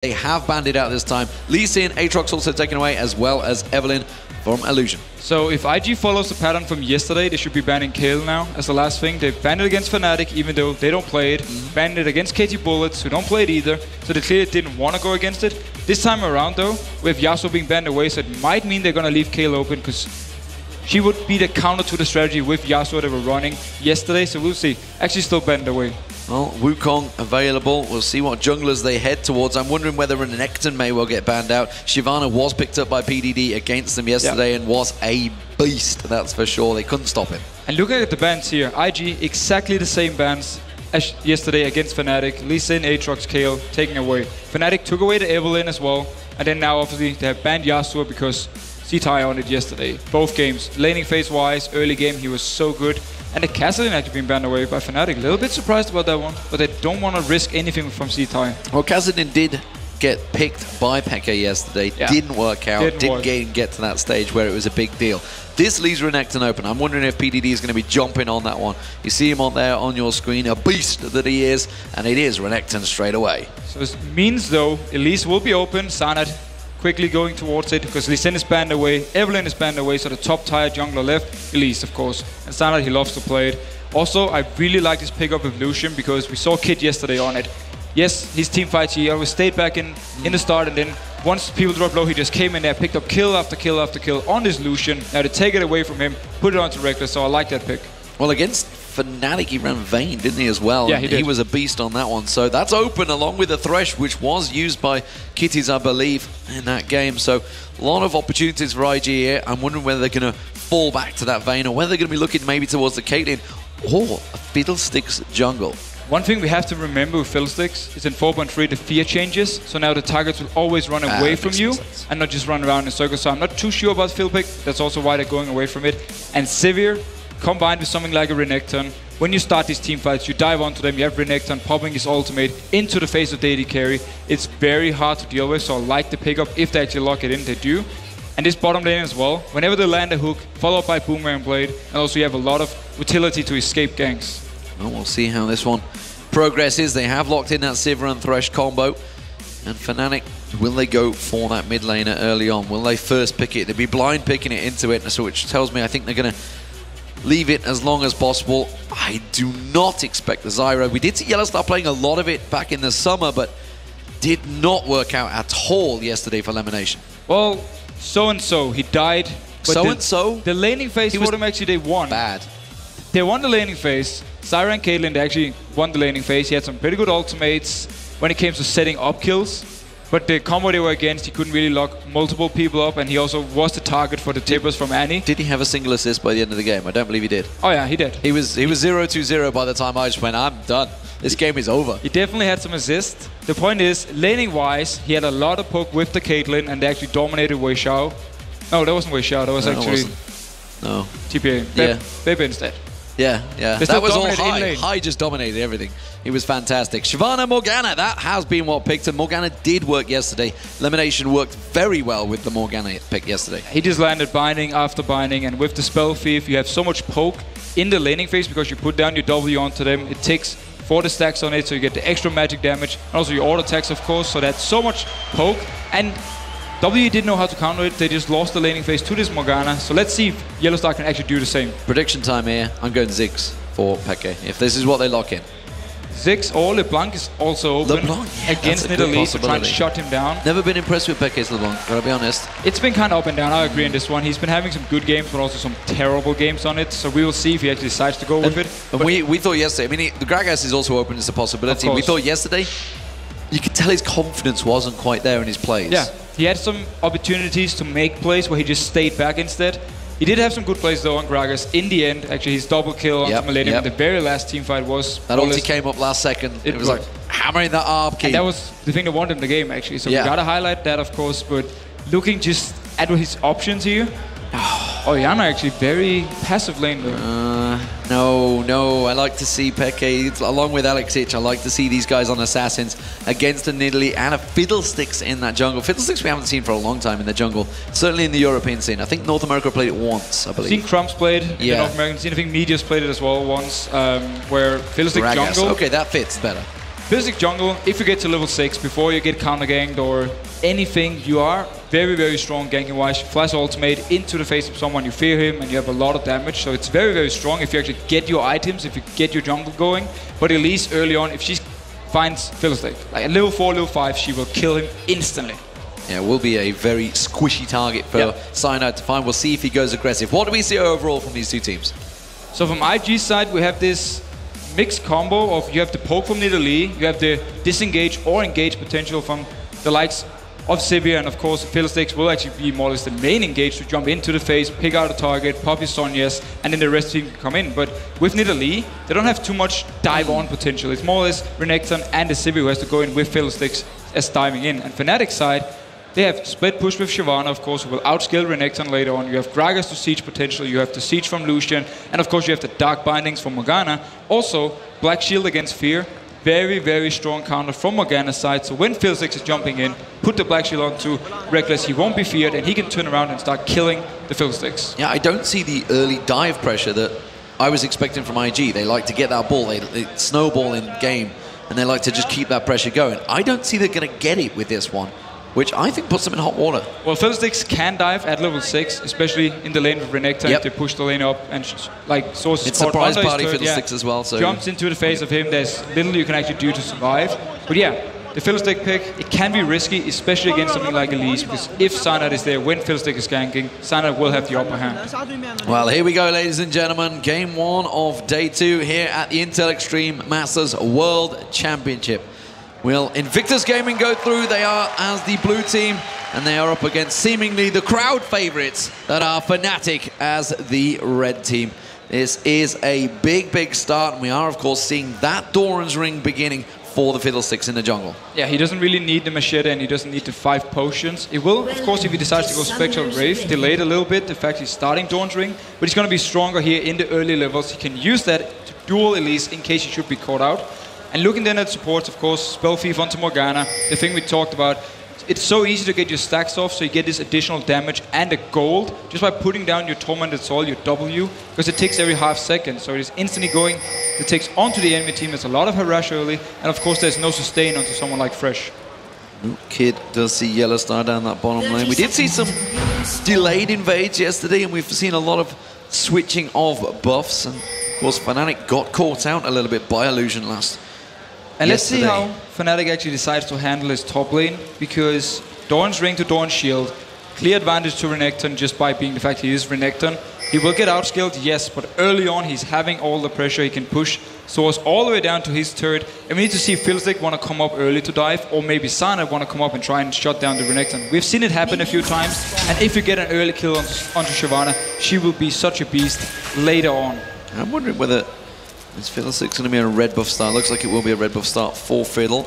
They have banned it out this time. Lee Sin, Aatrox also taken away, as well as Evelynn from Illusion. So if IG follows the pattern from yesterday, they should be banning Kayle now as the last thing. They banned it against Fnatic, even though they don't play it. Banned it against KT Bullets, who don't play it either. So they clearly didn't want to go against it. This time around, though, with Yasuo being banned away, so it might mean they're going to leave Kayle open, because she would be the counter to the strategy with Yasuo they were running yesterday. So we'll see. Actually still banned away. Well, Wukong available. We'll see what junglers they head towards. I'm wondering whether Renekton may well get banned out. Shyvana was picked up by PDD against them yesterday and was a beast, that's for sure. They couldn't stop him. And looking at the bans here, IG, exactly the same bans as yesterday against Fnatic. Lee Sin, Aatrox, Kayle, taking away. Fnatic took away the Evelynn as well. And then now, obviously, they have banned Yasuo because Zzitai on it yesterday. Both games. Laning phase-wise, early game, he was so good. And the Kassadin actually being banned away by Fnatic. A little bit surprised about that one, but they don't want to risk anything from Zzitai. Well, Kassadin did get picked by Peke yesterday. Yeah. Didn't work out. Didn't get to that stage where it was a big deal. This leaves Renekton open. I'm wondering if PDD is going to be jumping on that one. You see him on there on your screen, a beast that he is, and it is Renekton straight away. So this means, though, Elise will be open. Cyanide quickly going towards it, because Lee Sin is banned away, Evelynn is banned away, so the top tier jungler left, Elise, of course. And Cyanide, he loves to play it. Also, I really like this pickup of Lucian, because we saw Kit yesterday on it. Yes, his team fights, he always stayed back in the start, and then once people dropped low, he just came in there, picked up kill after kill after kill on this Lucian. Now to take it away from him, put it onto Rekkles, so I like that pick. Well, against Fnatic, he ran Vayne, didn't he, as well? Yeah, he did. He was a beast on that one. So that's open, along with the Thresh, which was used by Kitties, I believe, in that game. So a lot of opportunities for IG here. I'm wondering whether they're going to fall back to that Vayne, or whether they're going to be looking maybe towards the Caitlyn or a Fiddlesticks jungle. One thing we have to remember with Fiddlesticks is in 4.3 the fear changes, so now the targets will always run away from you and not just run around in circles. So I'm not too sure about Fiddlepick, that's also why they're going away from it. And Sivir, combined with something like a Renekton, when you start these team fights, you dive onto them, you have Renekton popping his ultimate into the face of the AD carry. It's very hard to deal with, so I like the pickup if they actually lock it in, they do. And this bottom lane as well, whenever they land a hook, followed by Boomerang Blade, and also you have a lot of utility to escape ganks. Well, we'll see how this one progresses. They have locked in that Sivir and Thresh combo. And Fnatic, will they go for that mid laner early on? Will they first pick it? They'll be blind picking it into it, so which tells me I think they're going to leave it as long as possible. I do not expect the Zyra. We did see YellowStar playing a lot of it back in the summer, but did not work out at all yesterday for Elimination. Well, so-and-so, he died. So-and-so? The laning phase for them, actually, they won. Bad. They won the laning phase. Zyra and Caitlyn, they actually won the laning phase. He had some pretty good ultimates when it came to setting up kills. But the combo they were against, he couldn't really lock multiple people up, and he also was the target for the tippers from Annie. Did he have a single assist by the end of the game? I don't believe he did. Oh yeah, he did. He was 0-2-0 by the time I just went, I'm done. This game is over. He definitely had some assists. The point is, laning-wise, he had a lot of poke with the Caitlyn, and they actually dominated Wei Xiao. No, that wasn't Wei Xiao, that was actually... No. TPA. Bebe instead. Yeah. That was all High. High just dominated everything. He was fantastic. Shyvana Morgana, that has been what picked, and Morgana did work yesterday. Elimination worked very well with the Morgana pick yesterday. He just landed binding after binding, and with the spell thief, you have so much poke in the laning phase because you put down your W onto them. It takes 40 stacks on it, so you get the extra magic damage, and also your auto attacks, of course, so that's so much poke. And W didn't know how to counter it. They just lost the laning phase to this Morgana. So let's see if YellowStar can actually do the same. Prediction time here. I'm going Ziggs for Peke, if this is what they lock in. Ziggs or LeBlanc is also open against Nidalee to try and shut him down. Never been impressed with Peke's LeBlanc, gotta be honest. It's been kind of up and down, I agree on this one. He's been having some good games, but also some terrible games on it. So we will see if he actually decides to go with it. And we thought yesterday, I mean, the Gragas is also open as a possibility. We thought yesterday, you could tell his confidence wasn't quite there in his plays. Yeah, he had some opportunities to make plays where he just stayed back instead. He did have some good plays though on Gragas. In the end, actually his double kill on Millennium in the very last team fight was... That ulti came up last second. It was like hammering that ARB key. And that was the thing that won him the game actually. So we gotta highlight that, of course, but looking just at his options here, Orianna actually very passive lane though. No, I like to see Peke, along with Alexich, I like to see these guys on Assassins against a Nidalee and a Fiddlesticks in that jungle. Fiddlesticks we haven't seen for a long time in the jungle, certainly in the European scene. I think North America played it once, I believe. I've seen Crumbs played in the North American scene. I think Media's played it as well once, where Fiddlesticks jungle... Okay, that fits better. Basic jungle, if you get to level 6, before you get counter-ganked or anything, you are very, very strong ganking-wise. Flash ultimate into the face of someone, you fear him, and you have a lot of damage. So it's very, very strong if you actually get your items, if you get your jungle going. But at least early on, if she finds Fiddlestick, like at level 4, level 5, she will kill him instantly. Yeah, it will be a very squishy target for Cyanide to find. We'll see if he goes aggressive. What do we see overall from these two teams? So from IG's side, we have this mixed combo of you have the poke from Nidalee, you have the disengage or engage potential from the likes of Sivir, and of course Fiddlesticks will actually be more or less the main engage to jump into the face, pick out a target, pop his Sonyas, and then the rest team can come in. But with Nidalee, they don't have too much dive on potential. It's more or less Renekton and the Sivir who has to go in with Fiddlesticks as diving in. And Fnatic side, they have split push with Shyvana, of course, who will outscale Renekton later on. You have Gragas to siege potential, you have the siege from Lucian, and of course you have the dark bindings from Morgana. Also, Black Shield against Fear. Very, very strong counter from Morgana's side. So when Fiddlesticks is jumping in, put the Black Shield onto Rekkles, he won't be feared, and he can turn around and start killing the Fiddlesticks. Yeah, I don't see the early dive pressure that I was expecting from IG. They like to get that ball, they snowball in game, and they like to just keep that pressure going. I don't see they're going to get it with this one, which I think puts them in hot water. Well, Fiddlesticks can dive at level 6, especially in the lane with Renekton. If they push the lane up, and like Soaz it's surprise party Fiddlesticks as well. So jumps into the face of him. There's little you can actually do to survive. But yeah, the Fiddlestick pick, it can be risky, especially against something like Elise, because if Cyanide is there when Fiddlestick is ganking, Cyanide will have the upper hand. Well, here we go, ladies and gentlemen. Game 1 of day 2 here at the Intel Extreme Masters World Championship. Will Invictus Gaming go through? They are as the blue team, and they are up against seemingly the crowd favorites that are Fnatic as the red team. This is a big, big start, and we are, of course, seeing that Doran's Ring beginning for the Fiddlesticks in the jungle. Yeah, he doesn't really need the machete, and he doesn't need the 5 potions. It will, of course, if he decides to go Spectral Wraith, delay it a little bit, the fact he's starting Doran's Ring, but he's going to be stronger here in the early levels. He can use that to duel Elise in case he should be caught out. And looking then at supports, of course, Spell Thief onto Morgana, the thing we talked about. It's so easy to get your stacks off, so you get this additional damage and a gold just by putting down your Tormented Soul, your W, because it takes every half second. So it is instantly going, it takes onto the enemy team. There's a lot of harass early, and of course there's no sustain onto someone like Fresh. Kid does see YellowStar down that bottom lane. We did see some delayed invades yesterday, and we've seen a lot of switching of buffs. And of course Fnatic got caught out a little bit by Illusion last. And let's see how Fnatic actually decides to handle his top lane, because Doran's Ring to Doran's Shield, clear advantage to Renekton just by being the fact he is Renekton. He will get outscaled, yes, but early on he's having all the pressure. He can push Soaz all the way down to his turret. And we need to see if Fiddlestick want to come up early to dive, or maybe Cyanide want to come up and try and shut down the Renekton. We've seen it happen a few times, and if you get an early kill onto Shyvana, she will be such a beast later on. I'm wondering whether is Fiddlestick's going to be a red buff start. Looks like it will be a red buff start for Fiddle.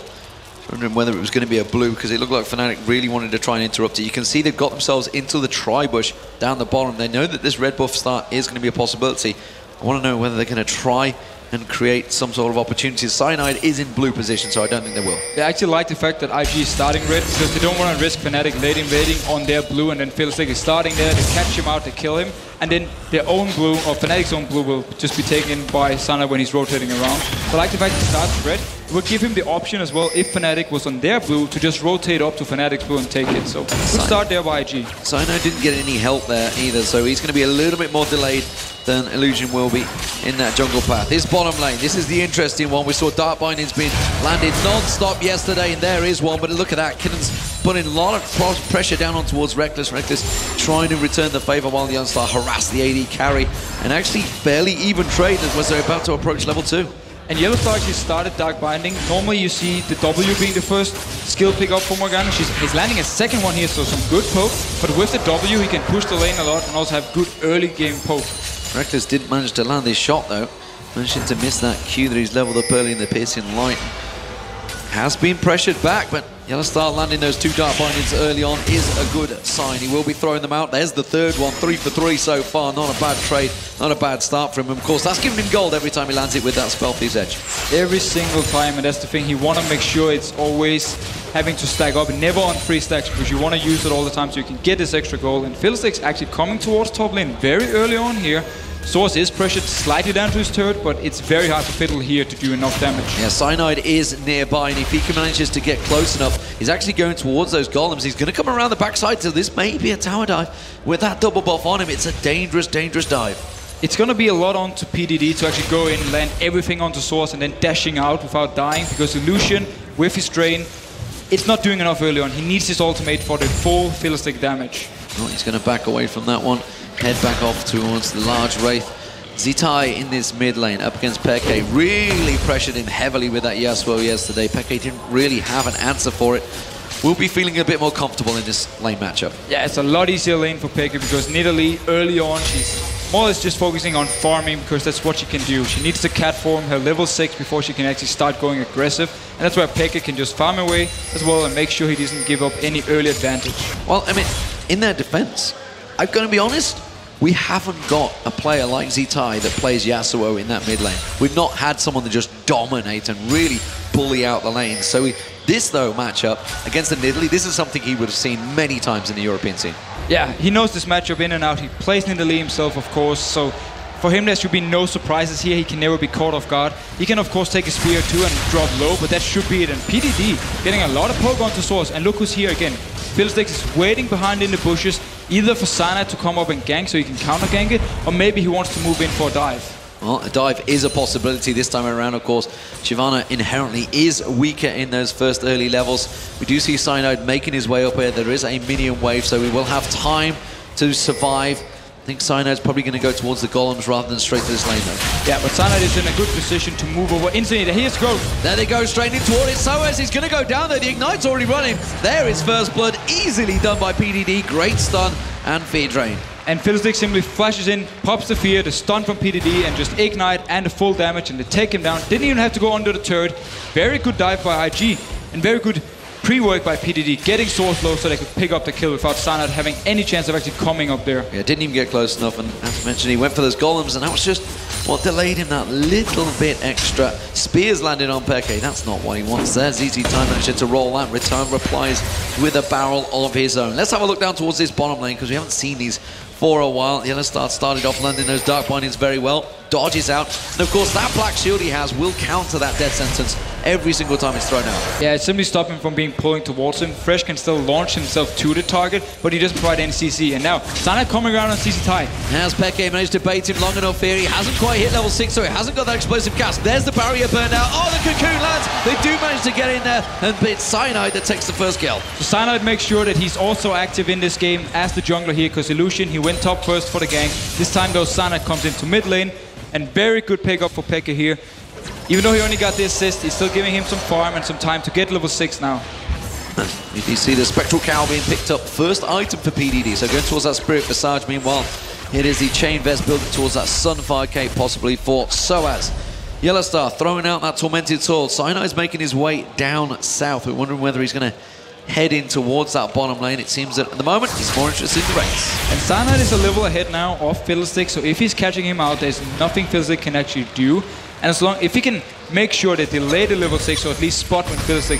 Wondering whether it was going to be a blue, because it looked like Fnatic really wanted to try and interrupt it. You can see they've got themselves into the tri-bush down the bottom. They know that this red buff start is going to be a possibility. I want to know whether they're going to try and create some sort of opportunities. Cyanide is in blue position, so I don't think they will. They actually like the fact that IG is starting red, because they don't want to risk Fnatic late invading on their blue, and then Fiddlestick is starting there, they catch him out, they kill him, and then their own blue, or Fnatic's own blue, will just be taken by Cyanide when he's rotating around. So I like the fact he starts red. It would give him the option as well, if Fnatic was on their blue, to just rotate up to Fnatic's blue and take it. So good start there by IG. Cyanide didn't get any help there either, so he's going to be a little bit more delayed than Illusion will be in that jungle path. This bottom lane, this is the interesting one. We saw Dark Bindings being landed non-stop yesterday, and there is one, but look at that. Kitties putting a lot of pressure down on towards Rekkles. Rekkles trying to return the favor while the YellowStar harass the AD carry, and actually fairly even trade as they're about to approach level 2. And YellowStar actually started Dark Binding. Normally you see the W being the first skill pick up for Morgana. He's landing a second one here, so some good poke. But with the W, he can push the lane a lot and also have good early game poke. Rekkles did manage to land his shot though, managing to miss that Q that he's leveled up early in the piercing light. Has been pressured back, but YellowStar landing those 2 Dark Bindings early on is a good sign. He will be throwing them out. There's the third one, 3 for 3 so far. Not a bad trade, not a bad start from him. Of course, that's giving him gold every time he lands it with that Spell Thief's Edge. Every single time, and that's the thing. He want to make sure it's always having to stack up, never on 3 stacks, because you want to use it all the time so you can get this extra gold. And Fiddlestick's actually coming towards top lane very early on here. Soaz is pressured slightly down to his turret, but it's very hard for Fiddle here to do enough damage. Yeah, Cyanide is nearby, and if he manages to get close enough, he's actually going towards those golems. He's going to come around the backside, so this may be a tower dive. With that double buff on him, it's a dangerous, dangerous dive. It's going to be a lot onto PDD to actually go in and land everything onto Soaz and then dashing out without dying, because Illusion, with his drain, it's not doing enough early on. He needs his ultimate for the full Fiddlestick damage. Well, he's going to back away from that one, head back off towards the large Wraith. Zzitai in this mid lane up against Peke, really pressured him heavily with that Yasuo yesterday. Peke didn't really have an answer for it. We'll be feeling a bit more comfortable in this lane matchup. Yeah, it's a lot easier lane for Peke because Nidalee, early on, she's more or less just focusing on farming because that's what she can do. She needs to cat form her level 6 before she can actually start going aggressive. And that's where Peke can just farm away as well and make sure he doesn't give up any early advantage. Well, I mean, in their defense, I'm going to be honest, we haven't got a player like Zzitai that plays Yasuo in that mid lane. We've not had someone that just dominate and really bully out the lane. So this, though, matchup against the Nidalee, this is something he would have seen many times in the European scene. Yeah, he knows this matchup in and out. He plays Nidalee himself, of course, so for him there should be no surprises here. He can never be caught off guard. He can, of course, take a spear too and drop low, but that should be it. And PDD getting a lot of poke onto Soaz, and look who's here again. Fiddlesticks is waiting behind in the bushes, either for Cyanide to come up and gank so he can counter gank it, or maybe he wants to move in for a dive. Well, a dive is a possibility this time around, of course. Shyvana inherently is weaker in those first early levels. We do see Cyanide making his way up here. There is a minion wave, so we will have time to survive. I think Cyanide's probably going to go towards the golems rather than straight to this lane, though. Yeah, but Cyanide is in a good position to move over instantly. Here's go. There they go, straight in toward it. Soaz is going to go down there. The Ignite's already running. There is first blood, easily done by PDD. Great stun and fear drain. And Fiddlestick simply flashes in, pops the fear, the stun from PDD, and just Ignite and the full damage, and they take him down. Didn't even have to go under the turret. Very good dive by IG, and very good pre-work by PDD, getting Soaz low so they could pick up the kill without Cyanide having any chance of actually coming up there. Yeah, didn't even get close enough, and as mentioned, he went for those golems, and that was just what delayed him that little bit extra. Spears landed on Peke, that's not what he wants there. Zzitai managed to roll that, return replies with a barrel of his own. Let's have a look down towards this bottom lane, because we haven't seen these for a while. YellowStar started off landing those dark bindings very well, dodges out, and of course that black shield he has will counter that death sentence every single time it's thrown out. Yeah, it's simply stopping him from being pulling towards him. Fresh can still launch himself to the target, but he doesn't provide any CC. And now, Cyanide coming around on Zzitai. Has Peke managed to bait him long enough here? He hasn't quite hit level 6, so he hasn't got that explosive cast. There's the barrier burned out. Oh, the cocoon lands! They do manage to get in there, and it's Cyanide that takes the first kill. So Cyanide makes sure that he's also active in this game as the jungler here, because Illusion, he went top first for the gank. This time, though, Cyanide comes into mid lane, and very good pick up for Peke here. Even though he only got the assist, he's still giving him some farm and some time to get level 6 now. You can see the Spectral Cowl being picked up, first item for PDD, so going towards that Spirit Visage. Meanwhile, it is the Chain Vest building towards that Sunfire Cape, possibly for Soaz. YellowStar throwing out that Tormented Sword. Cyanide's making his way down south. We're wondering whether he's going to head in towards that bottom lane. It seems that at the moment he's more interested in the race. And Cyanide is a level ahead now of Fiddlestick, so if he's catching him out, there's nothing Fiddlestick can actually do. And as long if he can make sure that they delay the level 6, or at least spot when Fiddlestick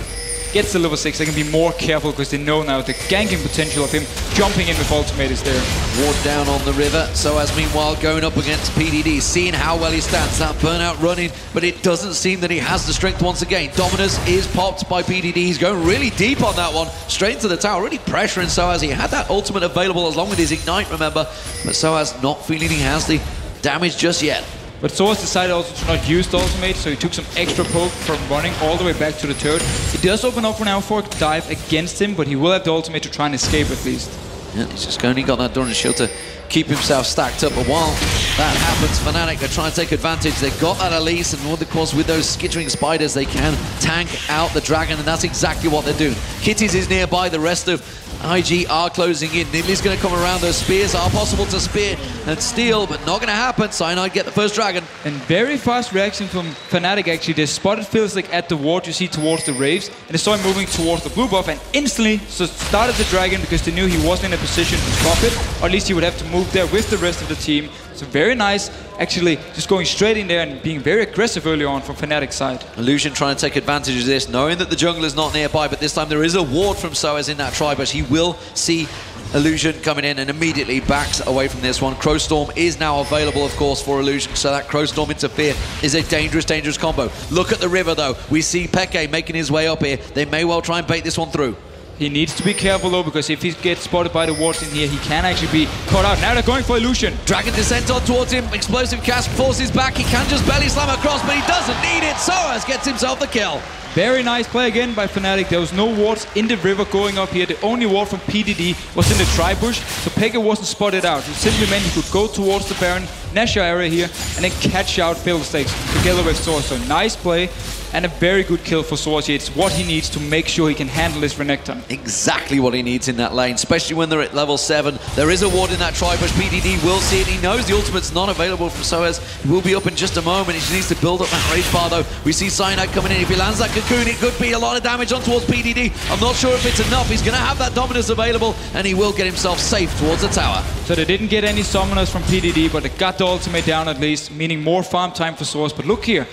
gets to level 6, they can be more careful because they know now the ganking potential of him jumping in with ultimate is there. Ward down on the river. Soaz meanwhile going up against PDD, seeing how well he stands. That burnout running, but it doesn't seem that he has the strength once again. Dominus is popped by PDD. He's going really deep on that one, straight into the tower, really pressuring Soaz. He had that ultimate available along with his Ignite, remember, but Soaz not feeling he has the damage just yet. But Soaz decided also to not use the ultimate, so he took some extra poke from running all the way back to the turret. It does open up for now for a dive against him, but he will have the ultimate to try and escape at least. Yeah, he's just only got that Dornish shield to keep himself stacked up. But while that happens, Fnatic are trying to take advantage. They've got that Elise, and of course with those skittering spiders, they can tank out the dragon, and that's exactly what they're doing. Kitties is nearby, the rest of IG are closing in. Nidalee's going to come around. Those spears are possible to spear and steal, but not going to happen. Cyanide get the first dragon. And very fast reaction from Fnatic actually. They spotted Fiddlestick at the ward you see towards the Raves, and they saw him moving towards the blue buff, and instantly started the dragon because they knew he wasn't in a position to stop it, or at least he would have to move there with the rest of the team. So very nice, actually just going straight in there and being very aggressive early on from Fnatic's side. Illusion trying to take advantage of this, knowing that the jungle is not nearby, but this time there is a ward from Soaz in that try, but he will see Illusion coming in and immediately backs away from this one. Crowstorm is now available, of course, for Illusion, so that Crowstorm Interfere is a dangerous, dangerous combo. Look at the river, though. We see Peke making his way up here. They may well try and bait this one through. He needs to be careful though, because if he gets spotted by the wards in here, he can actually be caught out. Now they're going for Illusion. Dragon Descent on towards him. Explosive Cast forces back. He can just belly slam across, but he doesn't need it. Soaz gets himself the kill. Very nice play again by Fnatic. There was no wards in the river going up here. The only ward from PDD was in the tri-bush, so Peke wasn't spotted out. It simply meant he could go towards the Baron, Nashor area here, and then catch out Fiddlesticks together with Soaz. So nice play. And a very good kill for Soaz here. It's what he needs to make sure he can handle this Renekton. Exactly what he needs in that lane, especially when they're at level 7. There is a ward in that tri-bush. PDD will see it. He knows the ultimate's not available from Soaz. He will be up in just a moment. He just needs to build up that rage bar, though. We see Cyanide coming in. If he lands that cocoon, it could be a lot of damage on towards PDD. I'm not sure if it's enough. He's going to have that dominance available, and he will get himself safe towards the tower. So they didn't get any summoners from PDD, but they got the ultimate down at least, meaning more farm time for Soaz. But look here.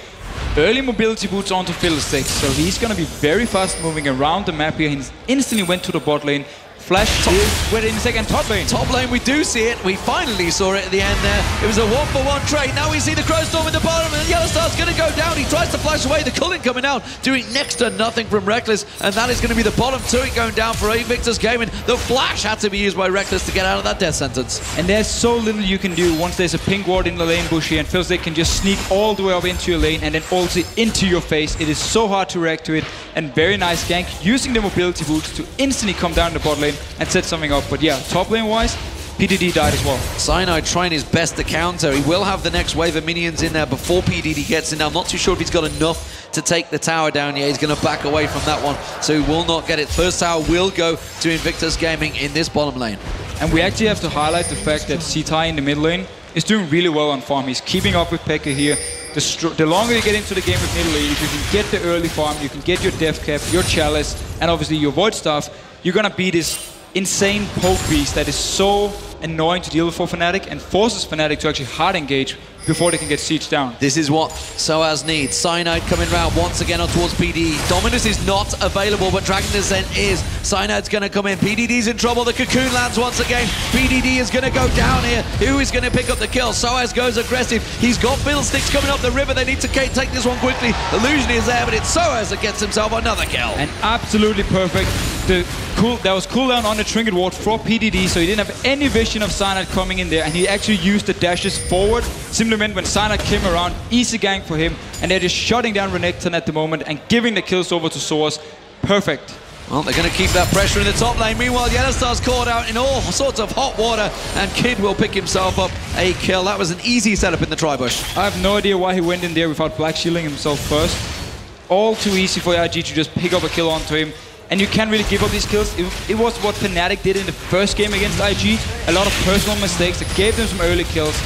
Early mobility boots onto Fiddlesticks, so he's going to be very fast moving around the map here. He instantly went to the bot lane. Flash went in second top lane. Top lane, we do see it. We finally saw it at the end there. It was a 1-for-1 trade. Now we see the Crowstorm in the bottom, and YellowStar's going to go down. He tries to flash away. The Culling coming out, doing next to nothing from Rekkles, and that is going to be the bottom turret going down for Invictus Gaming. The flash had to be used by Rekkles to get out of that death sentence. And there's so little you can do once there's a pink ward in the lane bush here, and Fiddlesticks can just sneak all the way up into your lane and then ulti into your face. It is so hard to react to it, and very nice gank using the mobility boots to instantly come down the bot lane and set something up. But yeah, top lane wise, PDD died as well. Cyanide trying his best to counter. He will have the next wave of minions in there before PDD gets in. Now, I'm not too sure if he's got enough to take the tower down. Yeah, he's going to back away from that one, so he will not get it. First tower will go to Invictus Gaming in this bottom lane. And we actually have to highlight the fact that Zzitai in the mid lane is doing really well on farm. He's keeping up with Peke here. The longer you get into the game with mid lane, if you can get the early farm, you can get your death cap, your chalice, and obviously your void stuff, you're going to be this insane poke beast that is so annoying to deal with for Fnatic and forces Fnatic to actually hard engage before they can get sieged down. This is what Soaz needs. Cyanide coming round once again on towards PD. Dominus is not available, but Dragon Descent is. Cyanide's going to come in. PDD's in trouble. The cocoon lands once again. PDD is going to go down here. Who is going to pick up the kill? Soaz goes aggressive. He's got Fiddlesticks coming up the river. They need to take this one quickly. Illusion is there, but it's Soaz that gets himself another kill. And absolutely perfect. There was cooldown on the trinket ward for PDD, so he didn't have any vision of Cyanide coming in there, and he actually used the dashes forward. Simply meant when Cyanide came around, easy gank for him, and they're just shutting down Renekton at the moment and giving the kills over to Soaz. Perfect. Well, they're going to keep that pressure in the top lane. Meanwhile, YellowStar's caught out in all sorts of hot water, and Kid will pick himself up a kill. That was an easy setup in the tri-bush. I have no idea why he went in there without black shielding himself first. All too easy for IG to just pick up a kill onto him. And you can't really give up these kills. It was what Fnatic did in the first game against IG. A lot of personal mistakes that gave them some early kills.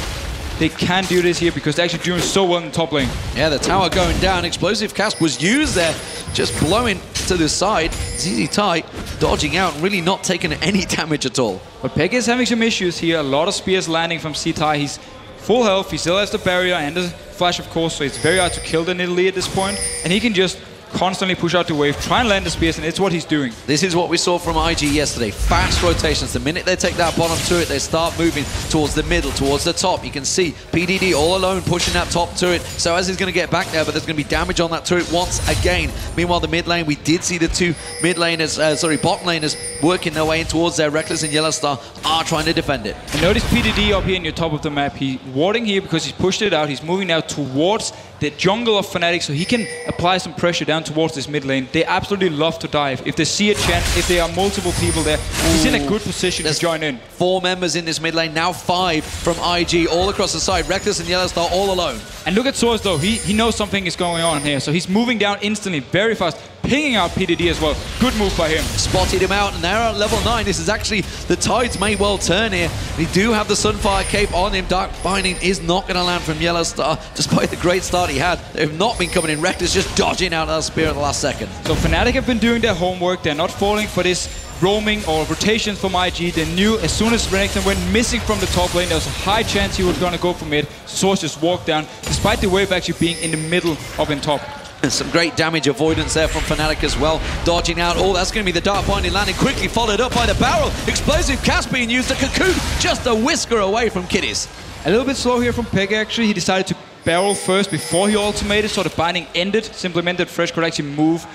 They can't do this here because they're actually doing so well in the top lane. Yeah, the tower going down. Explosive cast was used there, just blowing to the side. Zzitai dodging out, really not taking any damage at all. But Peke is having some issues here. A lot of spears landing from Zzitai. He's full health. He still has the barrier and the flash, of course, so it's very hard to kill the Nidalee at this point. And he can just constantly push out the wave, try and land the spears, and it's what he's doing. This is what we saw from IG yesterday. Fast rotations. The minute they take that bottom turret, they start moving towards the middle, towards the top. You can see PDD all alone pushing that top turret. So as he's going to get back there, but there's going to be damage on that turret once again. Meanwhile, the mid lane, we did see the two bot laners working their way in towards their Rekkles and YellowStar are trying to defend it. And notice PDD up here in your top of the map. He's warding here because he's pushed it out. He's moving now towards the jungle of Fnatic so he can apply some pressure down towards this mid lane. They absolutely love to dive. If they see a chance, if there are multiple people there, he's in a good position to join in. 4 members in this mid lane, now 5 from IG all across the side. Rekkles and YellowStar all alone. And look at Soaz though, he knows something is going on here, so he's moving down instantly, very fast, pinging out PDD as well. Good move by him. Spotted him out, and they're at level 9. This is actually, the tides may well turn here. They do have the Sunfire Cape on him. Dark Binding is not going to land from YellowStar, despite the great start he had. They have not been coming in. Rekkles just dodging out of that spear at the last second. So Fnatic have been doing their homework. They're not falling for this roaming or rotations from IG. They knew as soon as Renekton went missing from the top lane, there was a high chance he was going to go for mid. Soaz just walked down, despite the wave actually being in the middle of in top. Some great damage avoidance there from Fnatic as well. Dodging out. Oh, that's going to be the Dark Binding landing. Quickly followed up by the barrel. Explosive cast being used. The Cocoon just a whisker away from Kitties. A little bit slow here from Peke, actually. He decided to barrel first before he ultimated, so the binding ended. Simply meant that Fresh could actually move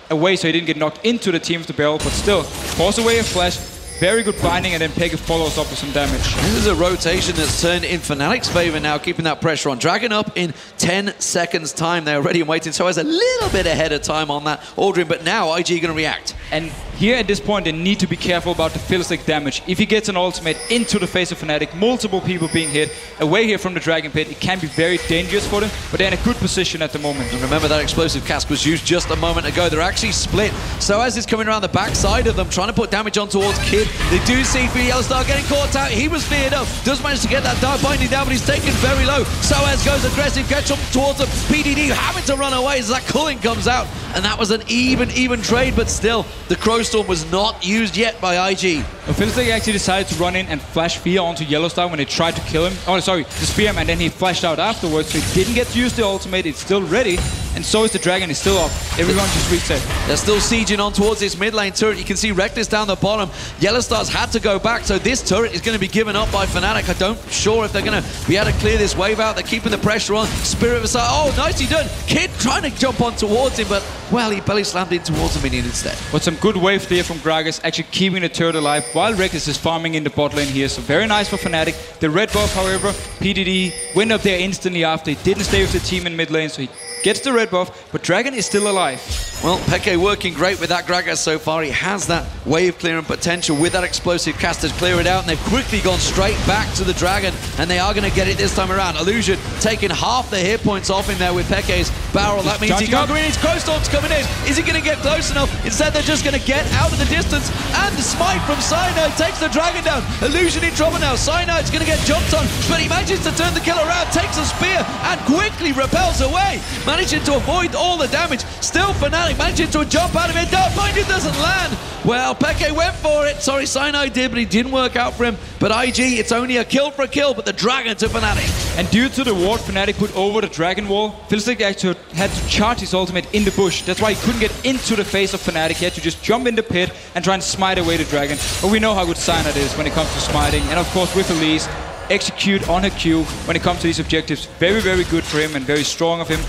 away so he didn't get knocked into the team of the barrel, but still, force away a flash. Very good binding, and then Peke follows up with some damage. This is a rotation that's turned in Fnatic's favor now, keeping that pressure on. Dragon up in 10 seconds time. They're ready and waiting. Soaz a little bit ahead of time on that ordering, but now IG going to react. And here at this point, they need to be careful about the Fiddlestick damage. If he gets an ultimate into the face of Fnatic, multiple people being hit, away here from the Dragon Pit, it can be very dangerous for them, but they're in a good position at the moment. And remember that explosive cask was used just a moment ago. They're actually split. Soaz is coming around the backside of them, trying to put damage on towards Kid. They do see YellowStar getting caught out. He was feared up. Does manage to get that Dark Binding down, but he's taken very low. Soaz goes aggressive, gets up towards him. PDD having to run away as that culling comes out. And that was an even trade, but still, the Crow Storm was not used yet by IG. Fiddlestick actually decided to run in and flash fear onto YellowStar when they tried to kill him. Oh, sorry, to spear him, and then he flashed out afterwards, so he didn't get to use the ultimate. It's still ready, and so is the Dragon. It's still up. Everyone just reset. They're still sieging on towards this mid lane turret. You can see Rekkles down the bottom. YellowStar's had to go back, so this turret is going to be given up by Fnatic. I don't sure if they're going to be able to clear this wave out. They're keeping the pressure on. Spirit aside. Oh, nicely done. Kid trying to jump on towards him, but, well, he belly slammed in towards the minion instead. But some good wave clear from Gragas, actually keeping the turret alive, while Rekkles is farming in the bot lane here. So very nice for Fnatic. The red buff, however, PDD went up there instantly after. He didn't stay with the team in mid lane, so he gets the red buff, but Dragon is still alive. Well, Peke working great with that Gragas so far. He has that wave clearing potential with that explosive cast to clear it out, and they've quickly gone straight back to the Dragon, and they are going to get it this time around. Illusion taking half the hit points off him there with Peke's barrel. That means he can't go in. His Crow Storm's coming in. Is he going to get close enough? Instead, they're just going to get out of the distance, and the smite from Cyanide takes the Dragon down. Illusion in trouble now. Cyanide's going to get jumped on, but he manages to turn the kill around, takes a spear, and quickly repels away, managing to avoid all the damage. Still Fnatic managing to jump out of it. Dark Binding doesn't land. Well, Peke went for it. Sorry, Cyanide did, but he didn't work out for him. But IG, it's only a kill for a kill, but the Dragon to Fnatic. And due to the ward Fnatic put over the Dragon wall, Fiddlestick actually had to charge his ultimate in the bush. That's why he couldn't get into the face of Fnatic. He had to just jump in the pit and try and smite away the Dragon. But we know how good Cyanide is when it comes to smiting. And of course, with Elise, execute on her Q when it comes to these objectives. Very, very good for him and very strong of him.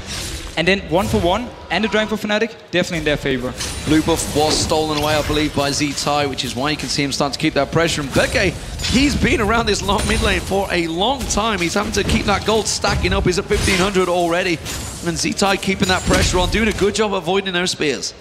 And then 1-for-1 and the Dragon for Fnatic, definitely in their favor. Blue buff was stolen away, I believe, by Zzitai, which is why you can see him start to keep that pressure. And Peke, he's been around this long mid lane for a long time. He's having to keep that gold stacking up. He's at 1,500 already. And Zzitai keeping that pressure on, doing a good job avoiding those spears.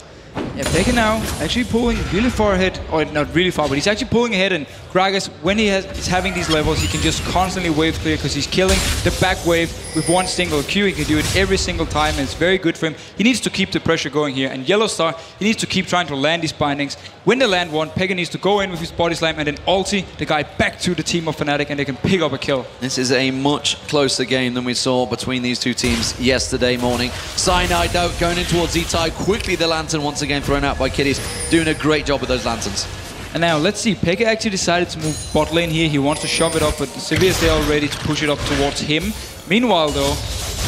Yeah, Peke now actually pulling really far ahead, or not really far, but he's actually pulling ahead, and Gragas, when is having these levels, he can just constantly wave clear because he's killing the back wave with one single Q. He can do it every single time, and it's very good for him. He needs to keep the pressure going here, and YellowStar, he needs to keep trying to land these bindings. When they land one, Peke needs to go in with his body slam and then ulti the guy back to the team of Fnatic, and they can pick up a kill. This is a much closer game than we saw between these two teams yesterday morning. Cyanide, though, going in towards Zzitai. Quickly the Lantern once again thrown out by Kitties, doing a great job with those Lanterns. And now, let's see, Peke actually decided to move bot lane here. He wants to shove it up, but Sivir is there already to push it up towards him. Meanwhile, though,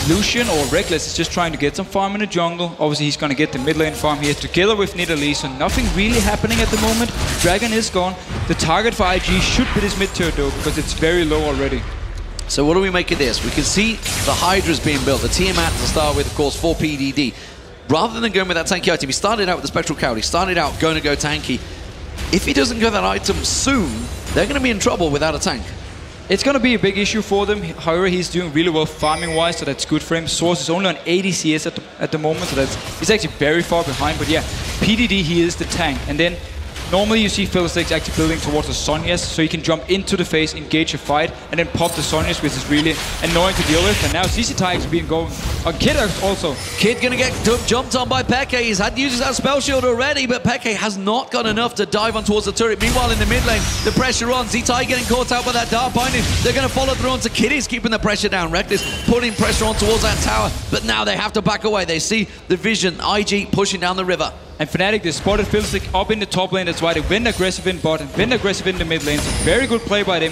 Lucian or Rekkles is just trying to get some farm in the jungle. Obviously, he's going to get the mid lane farm here together with Nidalee, so nothing really happening at the moment. Dragon is gone. The target for IG should be this mid turret, though, because it's very low already. So what do we make of this? We can see the Hydra's being built. The Tiamat to start with, of course, for PDD. Rather than going with that tanky item, he started out with the Spectral Coward. He started out going to go tanky. If he doesn't go that item soon, they're going to be in trouble without a tank. It's going to be a big issue for them. However, he's doing really well farming-wise, so that's good for him. Soaz is only on 80 CS at the moment, so he's actually very far behind. But yeah, PDD, he is the tank. And then normally you see Fiddlestick actually building towards the Sonyas, so he can jump into the face, engage a fight, and then pop the Sonyas, which is really annoying to deal with. And now Zzitai has been going on Kid also. Kid gonna get jumped on by Peke. He's had uses that spell shield already, but Peke has not got enough to dive on towards the turret. Meanwhile, in the mid lane, the pressure on. Zzitai getting caught out by that Dark Binding. They're gonna follow through onto Kitties, keeping the pressure down. Rekkles putting pressure on towards that tower, but now they have to back away. They see the vision. IG pushing down the river. And Fnatic, they spotted Fiddlestick up in the top lane. That's why they went aggressive in bot and went aggressive in the mid lane. So very good play by them.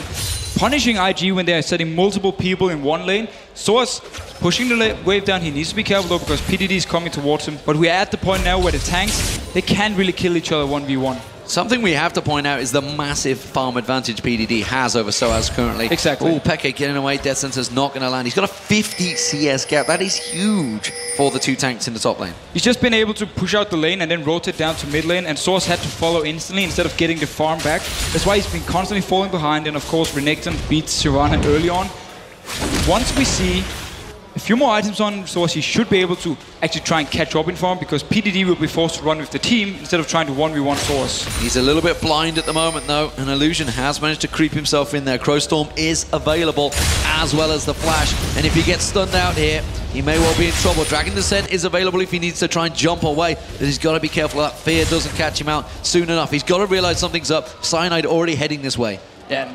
punishing IG when they are setting multiple people in one lane. Soaz pushing the wave down. He needs to be careful though because PDD is coming towards him. But we're at the point now where the tanks, they can't really kill each other 1v1. Something we have to point out is the massive farm advantage PDD has over Soaz currently. Exactly. Oh, Peke getting away. Death Sensor's not going to land. He's got a 50 CS gap. That is huge for the two tanks in the top lane. He's just been able to push out the lane and then rotate down to mid lane, and Soaz had to follow instantly instead of getting the farm back. That's why he's been constantly falling behind, and of course Renekton beats Shyvana early on. Once we see a few more items on Soaz, he should be able to actually try and catch up in farm because PDD will be forced to run with the team instead of trying to 1v1 Soaz. He's a little bit blind at the moment though, and Illusion has managed to creep himself in there. Crowstorm is available as well as the Flash, and if he gets stunned out here, he may well be in trouble. Dragon Descent is available if he needs to try and jump away, but he's got to be careful that Fear doesn't catch him out soon enough. He's got to realize something's up. Cyanide already heading this way. Yeah.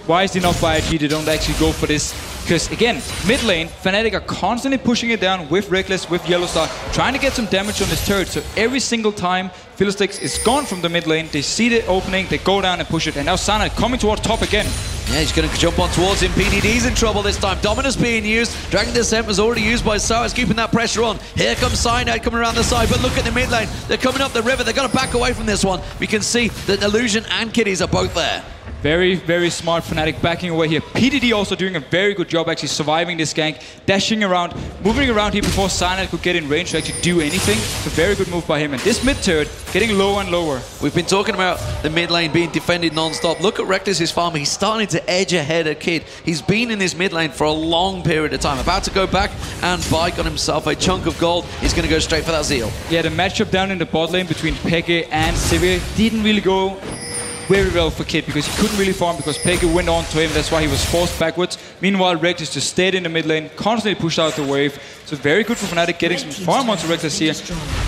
Wisely enough by IG, they don't actually go for this. Because again, mid lane, Fnatic are constantly pushing it down with Rekkles, with YellowStar, trying to get some damage on this turret. So every single time Fiddlesticks is gone from the mid lane, they see the opening, they go down and push it. And now Cyanide coming towards top again. Yeah, he's going to jump on towards him. PDD's in trouble this time. Dominus being used. Dragon Descent was already used by Soaz, keeping that pressure on. Here comes Cyanide coming around the side, but look at the mid lane. They're coming up the river. They're going to back away from this one. We can see that Illusion and Kitties are both there. Very, very smart Fnatic backing away here. PDD also doing a very good job actually surviving this gank, dashing around, moving around here before Cyanide could get in range to actually do anything. It's a very good move by him. And this mid turret getting lower and lower. We've been talking about the mid lane being defended non-stop. Look at Rekkles' farm. He's starting to edge ahead of Kid. He's been in this mid lane for a long period of time. About to go back and buy on himself a chunk of gold. He's going to go straight for that Zeal. Yeah, the matchup down in the bot lane between xPeke and Zzitai didn't really go very well for Kid because he couldn't really farm because xPeke went on to him. That's why he was forced backwards. Meanwhile, Rekkles just stayed in the mid lane, constantly pushed out the wave. So very good for Fnatic getting some farm onto Rekkles here.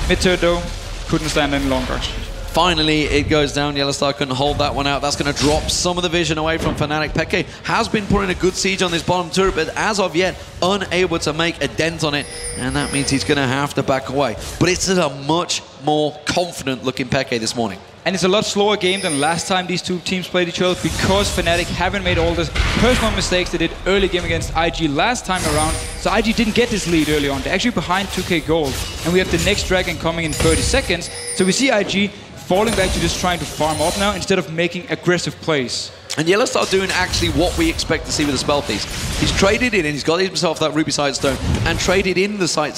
Mid turret though, couldn't stand any longer. Finally, it goes down. YellowStar couldn't hold that one out. That's going to drop some of the vision away from Fnatic. xPeke has been putting a good siege on this bottom turret, but as of yet, unable to make a dent on it. And that means he's going to have to back away. But it's a much more confident looking xPeke this morning. And it's a lot slower game than last time these two teams played each other because Fnatic haven't made all the personal mistakes they did early game against IG last time around. So IG didn't get this lead early on. They're actually behind 2k gold. And we have the next dragon coming in 30 seconds. So we see IG falling back to just trying to farm up now instead of making aggressive plays. And YellowStar doing actually what we expect to see with the spell piece. He's traded in and he's got himself that Ruby Sightstone and traded in the spell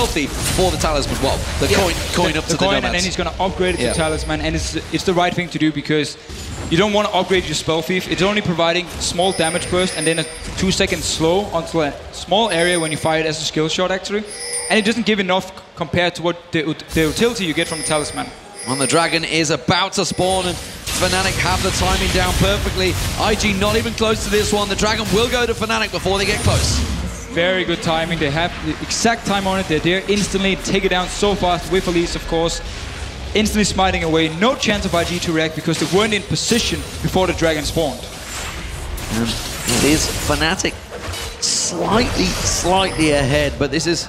thief for the talisman. Well, the coin up to the coin, and then he's going to upgrade it to talisman. And it's the right thing to do because you don't want to upgrade your spell thief. It's only providing small damage burst and then a 2-second slow onto a small area when you fire it as a skill shot actually. And it doesn't give enough compared to what the utility you get from the talisman. Well, the dragon is about to spawn and Fnatic have the timing down perfectly. IG not even close to this one. The dragon will go to Fnatic before they get close. Very good timing. They have the exact time on it. They're there instantly. Take it down so fast with Elise, of course. Instantly smiting away. No chance of IG to react because they weren't in position before the dragon spawned. And it is Fnatic slightly ahead, but this is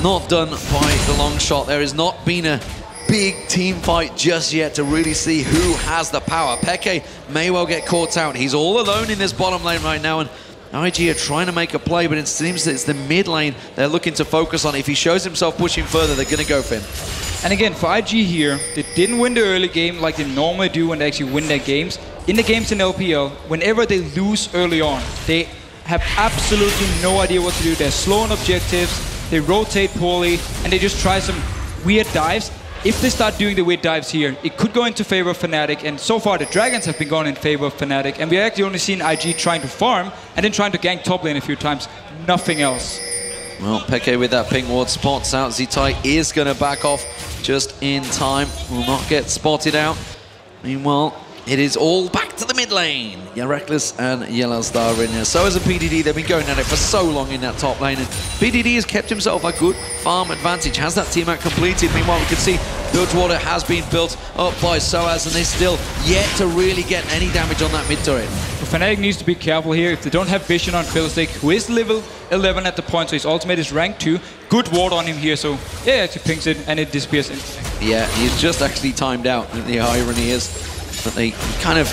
not done by the long shot. There has not been a big team fight just yet to really see who has the power. xPeke may well get caught out. He's all alone in this bottom lane right now, and IG are trying to make a play, but it seems that it's the mid lane they're looking to focus on. If he shows himself pushing further, they're going to go for him. And again, for IG here, they didn't win the early game like they normally do when they actually win their games. In the games in LPL, whenever they lose early on, they have absolutely no idea what to do. They're slow on objectives, they rotate poorly, and they just try some weird dives. If they start doing the weird dives here, it could go into favor of Fnatic, and so far the Dragons have been going in favor of Fnatic, and we actually only seen IG trying to farm and then trying to gank top lane a few times. Nothing else. Well, xPeke with that pink ward spots out. Zzitai is going to back off just in time. Will not get spotted out. Meanwhile, it is all back to the mid lane. Yeah, Rekkles and YellowStar in there. So as a PDD, they've been going at it for so long in that top lane. And PDD has kept himself a good farm advantage. Has that team out completed? Meanwhile, we can see Bilgewater has been built up by Soaz, and they're still yet to really get any damage on that mid turret. Well, Fnatic needs to be careful here. If they don't have vision on Fiddlestick, who is level 11 at the point, so his ultimate is rank 2. Good ward on him here, so yeah, actually pings it and it disappears instantly. Yeah, he's just actually timed out. The irony is that they kind of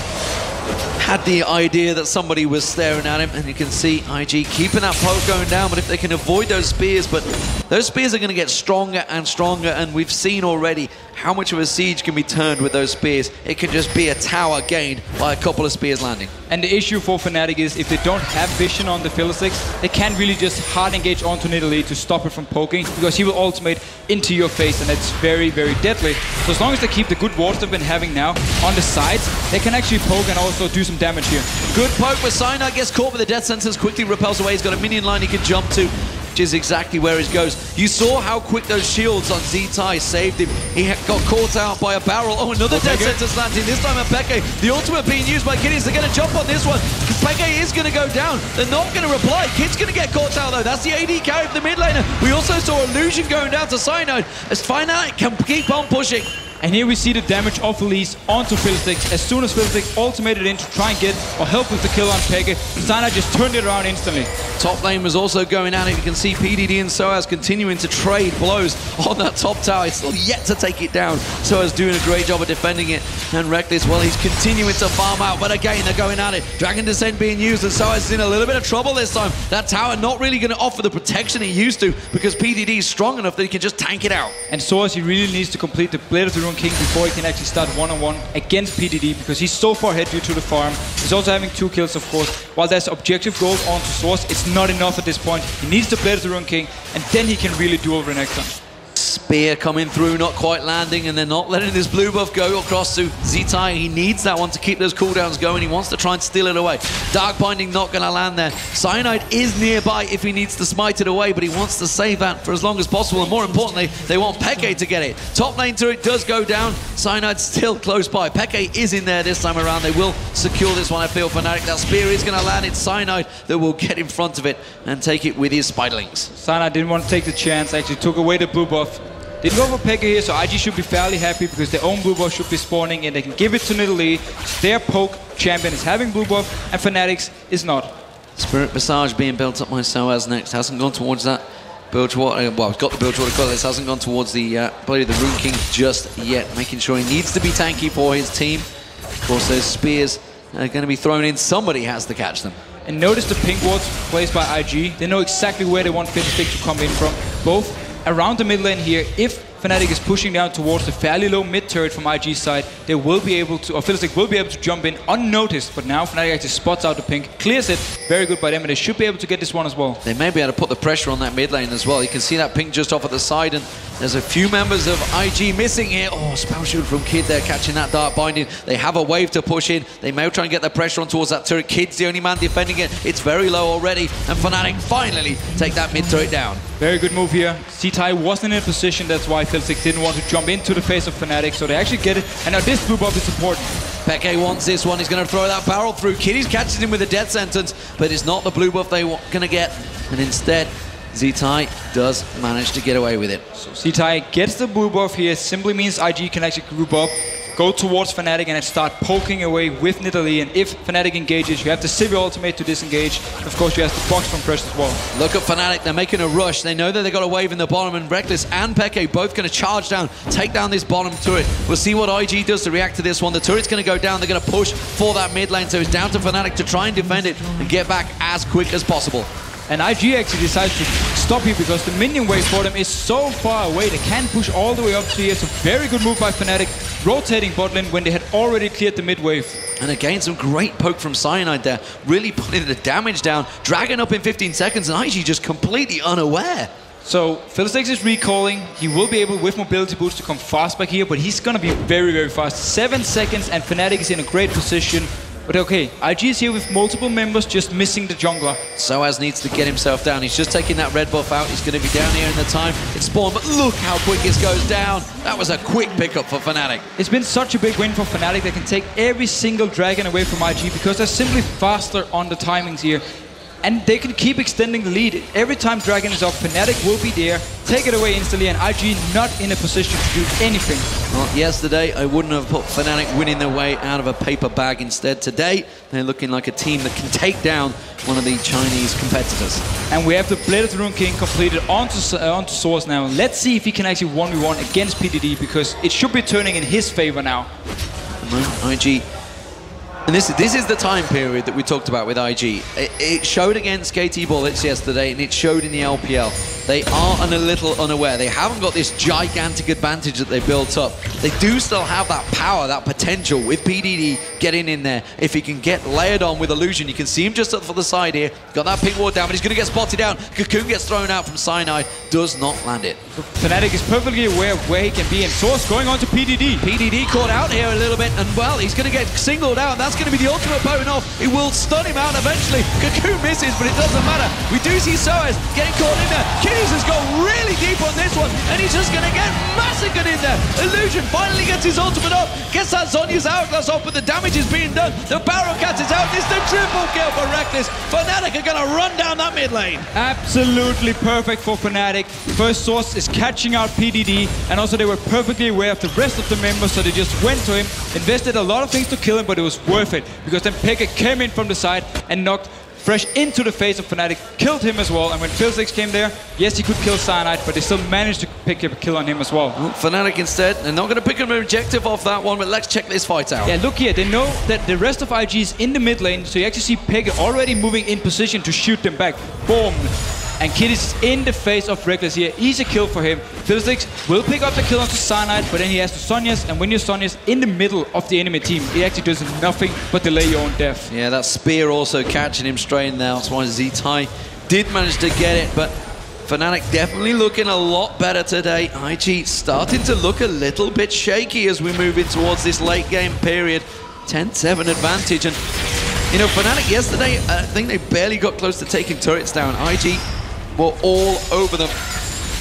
had the idea that somebody was staring at him, and you can see IG keeping that poke going down, but if they can avoid those spears, but those spears are going to get stronger and stronger, and we've seen already how much of a siege can be turned with those spears. It can just be a tower gained by a couple of spears landing. And the issue for Fnatic is if they don't have vision on the Fiddlesticks, they can't really just hard engage onto Nidalee to stop it from poking, because he will ultimate into your face, and that's very, very deadly. So as long as they keep the good wards they've been having now on the sides, they can actually poke and also do some damage here. Good poke, but Cyanide gets caught with the death sentence, quickly repels away. He's got a minion line he can jump to, which is exactly where he goes. You saw how quick those shields on Zzitai saved him. He got caught out by a barrel. Oh, another death sentence landing, this time xPeke. The ultimate being used by Kitties. They're going to jump on this one. xPeke is going to go down. They're not going to reply. Kid's going to get caught out though. That's the AD carry for the mid laner. We also saw Illusion going down to Cyanide as Fnatic can keep on pushing. And here we see the damage of Elise onto Fiddlesticks. As soon as Fiddlesticks ultimated in to try and get or help with the kill on xPeke, Cyanide just turned it around instantly. Top lane was also going at it. You can see PDD and Soaz continuing to trade blows on that top tower. He's still yet to take it down. Soaz doing a great job of defending it. And Rekkles, well, he's continuing to farm out. But again, they're going at it. Dragon Descent being used, and Soaz is in a little bit of trouble this time. That tower not really going to offer the protection he used to, because PDD is strong enough that he can just tank it out. And Soaz, he really needs to complete the Blade of the Ruined King before he can actually start one-on-one against PDD, because he's so far ahead due to the farm. He's also having 2 kills, of course. While there's objective gold onto Soaz, it's not enough at this point. He needs the Blade of the Ruined King, and then he can really do over next time. Spear coming through, not quite landing, and they're not letting this blue buff go across to Zzitai. He needs that one to keep those cooldowns going. He wants to try and steal it away. Dark Binding not going to land there. Cyanide is nearby if he needs to smite it away, but he wants to save that for as long as possible, and more importantly, they want xPeke to get it. Top lane turret does go down. Cyanide's still close by. xPeke is in there this time around. They will secure this one, I feel, Fnatic. That spear is going to land. It's Cyanide that will get in front of it and take it with his Spiderlings. Cyanide didn't want to take the chance, actually took away the blue buff. Didn't go for xPeke here, so IG should be fairly happy because their own blue buff should be spawning and they can give it to Nidalee. Their poke champion is having blue buff and Fnatic's is not. Spirit Visage being built up by Soaz next. Hasn't gone towards that Bilgewater. Well, he's got the Bilgewater Cutlass. Hasn't gone towards the Blade of the Ruined King just yet. Making sure he needs to be tanky for his team. Of course, those spears are going to be thrown in. Somebody has to catch them. And notice the pink wards placed by IG. They know exactly where they want Fiddlestick to come in from. Both around the mid lane here. If Fnatic is pushing down towards the fairly low mid turret from IG's side, they will be able to, or Fiddlestick will be able to jump in unnoticed, but now Fnatic actually spots out the pink, clears it, very good by them, and they should be able to get this one as well. They may be able to put the pressure on that mid lane as well. You can see that pink just off at the side, and there's a few members of IG missing here. Oh, spell shield from Kid there, catching that Dark Binding. They have a wave to push in. They may try and get the pressure on towards that turret. Kid's the only man defending it. It's very low already, and Fnatic finally take that mid turret down. Very good move here. Zzitai wasn't in a position, that's why Fiddlestick didn't want to jump into the face of Fnatic, so they actually get it, and now this blue buff is important. xPeke wants this one. He's going to throw that barrel through. Kitties catches him with a death sentence, but it's not the blue buff they want going to get, and instead Zzitai does manage to get away with it. So Zzitai gets the blue buff here. Simply means IG can actually group up, go towards Fnatic and start poking away with Nidalee. And if Fnatic engages, you have the Sivir ultimate to disengage. Of course, you have the box from Fresh as well. Look at Fnatic. They're making a rush. They know that they've got a wave in the bottom, and Rekkles and xPeke both going to charge down, take down this bottom turret. We'll see what IG does to react to this one. The turret's going to go down. They're going to push for that mid lane, so it's down to Fnatic to try and defend it and get back as quick as possible. And IG actually decides to stop here because the minion wave for them is so far away. They can't push all the way up to here. So very good move by Fnatic, rotating bot lane when they had already cleared the mid wave. And again, some great poke from Cyanide there, really putting the damage down. Dragon up in 15 seconds, and IG just completely unaware. So Fiddlesticks is recalling. He will be able, with mobility boost, to come fast back here, but he's going to be very, very fast. 7 seconds, and Fnatic is in a great position. But okay, IG is here with multiple members, just missing the jungler. Soaz needs to get himself down. He's just taking that red buff out. He's going to be down here in the time. It's spawned, but look how quick this goes down. That was a quick pickup for Fnatic. It's been such a big win for Fnatic. They can take every single dragon away from IG because they're simply faster on the timings here. And they can keep extending the lead. Every time Dragon is up, Fnatic will be there, take it away instantly, and IG not in a position to do anything. Well, yesterday, I wouldn't have put Fnatic winning their way out of a paper bag. Instead, today, they're looking like a team that can take down one of the Chinese competitors. And we have the Blade of the Ruined King completed onto Soaz now. Let's see if he can actually 1v1 against PDD, because it should be turning in his favor now. IG And this is the time period that we talked about with IG. It showed against KT Bullets yesterday, and it showed in the LPL. They are a little unaware. They haven't got this gigantic advantage that they built up. They do still have that power, that potential with PDD getting in there. If he can get layered on with Illusion, you can see him just up for the side here. Got that pink ward down, but he's going to get spotted down. Cocoon gets thrown out from Cyanide, does not land it. Fnatic is perfectly aware of where he can be, and Soaz going on to PDD. PDD caught out here a little bit, and well, he's going to get singled out. That's going to be the ultimate potent off. It will stun him out eventually. Cocoon misses, but it doesn't matter. We do see Soaz getting caught in there. Kitties has gone really deep on this one, and he's just going to get massacred in there. Illusion finally gets his ultimate off, gets that Zhonya's hourglass off, but the damage is being done. The Barrow Cat is out. It's the triple kill for Rekkles. Fnatic are going to run down that mid lane. Absolutely perfect for Fnatic. First Soaz is catching out PDD, and also they were perfectly aware of the rest of the members, so they just went to him, invested a lot of things to kill him, but it was worth it, because then xPeke came in from the side and knocked fresh into the face of Fnatic, killed him as well. And when Philsix came there, yes, he could kill Cyanide, but they still managed to pick up a kill on him as well. Fnatic instead, they're not going to pick an objective off that one, but let's check this fight out. Yeah, look here, they know that the rest of IG is in the mid lane, so you actually see xPeke already moving in position to shoot them back. Boom! And Kitties is in the face of Rekkles here. Easy kill for him. Philsix will pick up the kill onto Cyanide, but then he has the Zhonya's, and when you're Zhonya's in the middle of the enemy team, it actually does nothing but delay your own death. Yeah, that spear also catching him straight in there. That's why Zzitai did manage to get it, but Fnatic definitely looking a lot better today. IG starting to look a little bit shaky as we move in towards this late game period. 10-7 advantage, and you know, Fnatic yesterday, I think they barely got close to taking turrets down. IG were all over them.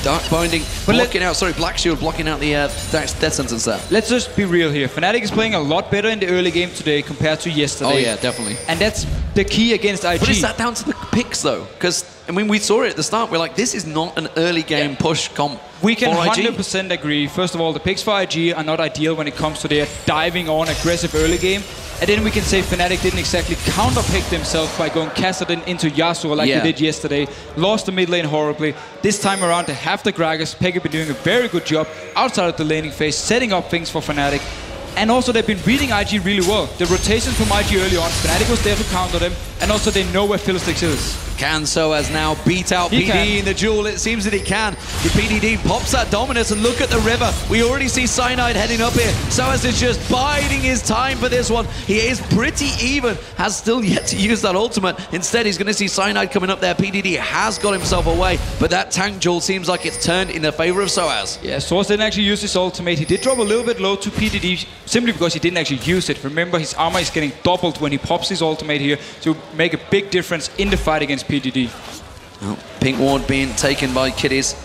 Dark Binding blocking out, sorry, Black Shield blocking out the death sentence there. Let's just be real here. Fnatic is playing a lot better in the early game today compared to yesterday. Oh yeah, definitely. And that's the key against IG. But is that down to the picks though? Because, I mean, we saw it at the start. We're like, this is not an early game push comp. We can 100% agree. First of all, the picks for IG are not ideal when it comes to their diving on aggressive early game. And then we can say Fnatic didn't exactly counter-pick themselves by going Kassadin into Yasuo like they did yesterday. Lost the mid lane horribly. This time around, they have the Gragas. xPeke been doing a very good job outside of the laning phase, setting up things for Fnatic. And also, they've been reading IG really well. The rotations from IG early on, Fnatic was there to counter them, and also they know where Philsix is. Can Soaz now beat out PD in the duel? It seems that he can. The PDD pops that dominance, and look at the river. We already see Cyanide heading up here. Soaz is just biding his time for this one. He is pretty even, has still yet to use that ultimate. Instead, he's going to see Cyanide coming up there. PDD has got himself away, but that tank duel seems like it's turned in the favor of Soaz. Yeah, Soaz didn't actually use his ultimate. He did drop a little bit low to PDD, simply because he didn't actually use it. Remember, his armor is getting doubled when he pops his ultimate here to make a big difference in the fight against PDD. Well, pink ward being taken by Kitties.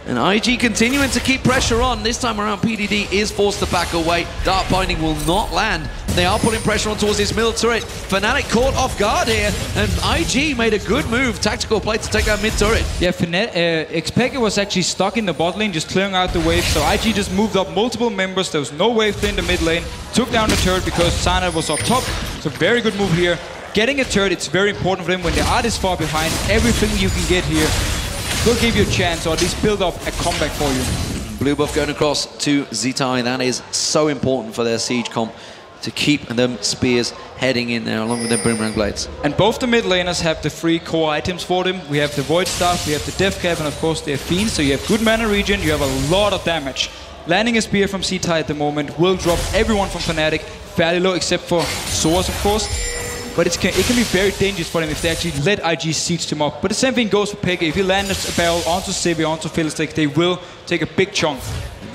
And IG continuing to keep pressure on. This time around, PDD is forced to back away. Dark Binding will not land. They are putting pressure on towards this middle turret. Fnatic caught off guard here, and IG made a good move, tactical play to take that mid turret. Yeah, xPeke was actually stuck in the bot lane, just clearing out the wave. So IG just moved up multiple members. There was no wave in the mid lane. Took down the turret because Cyanide was up top. It's a very good move here. Getting a turret, it's very important for them when they are this far behind. Everything you can get here will give you a chance, or at least build up a comeback for you. Blue buff going across to Zzitai. That is so important for their siege comp, to keep them spears heading in there along with their boomerang blades. And both the mid laners have the 3 core items for them. We have the Void Staff, we have the Death Cap, and of course the Fiend. So you have good mana regen, you have a lot of damage. Landing a spear from Zzitai at the moment will drop everyone from Fnatic fairly low, except for Soaz, of course. But it can be very dangerous for them if they actually let IG siege them up. But the same thing goes for xPeke. If you land a barrel onto Civi, onto Philstic, they will take a big chunk.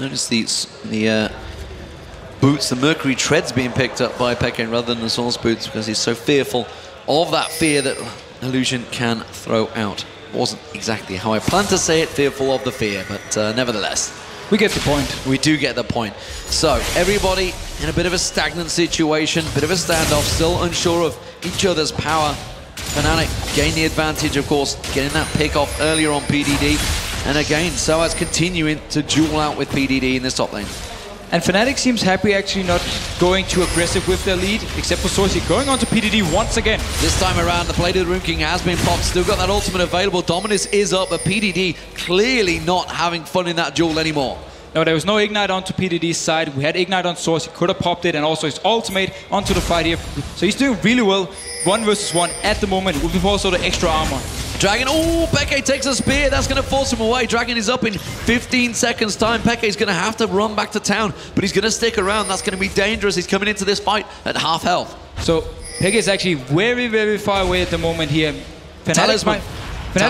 Notice the boots, the Mercury treads being picked up by xPeke rather than the Source boots, because he's so fearful of that fear that Illusion can throw out. Wasn't exactly how I planned to say it, fearful of the fear, but nevertheless. We get the point. We do get the point. So, everybody in a bit of a stagnant situation, bit of a standoff, still unsure of each other's power. Fnatic gain the advantage, of course, getting that pick off earlier on PDD. And again, Soaz continuing to duel out with PDD in this top lane. And Fnatic seems happy actually not going too aggressive with their lead, except for Soaz going on to PDD once again. This time around, the Blade of the Rune King has been popped, still got that ultimate available. Dominus is up, but PDD clearly not having fun in that duel anymore. No, there was no Ignite onto PDD's side. We had Ignite on Soaz. He could have popped it, and also his ultimate onto the fight here. So he's doing really well, 1 versus 1 at the moment, with also the extra armor. Dragon, oh, Peke takes a spear. That's going to force him away. Dragon is up in 15 seconds time. Peke is going to have to run back to town, but he's going to stick around. That's going to be dangerous. He's coming into this fight at half health. So Peke is actually very, very far away at the moment here. Fnatic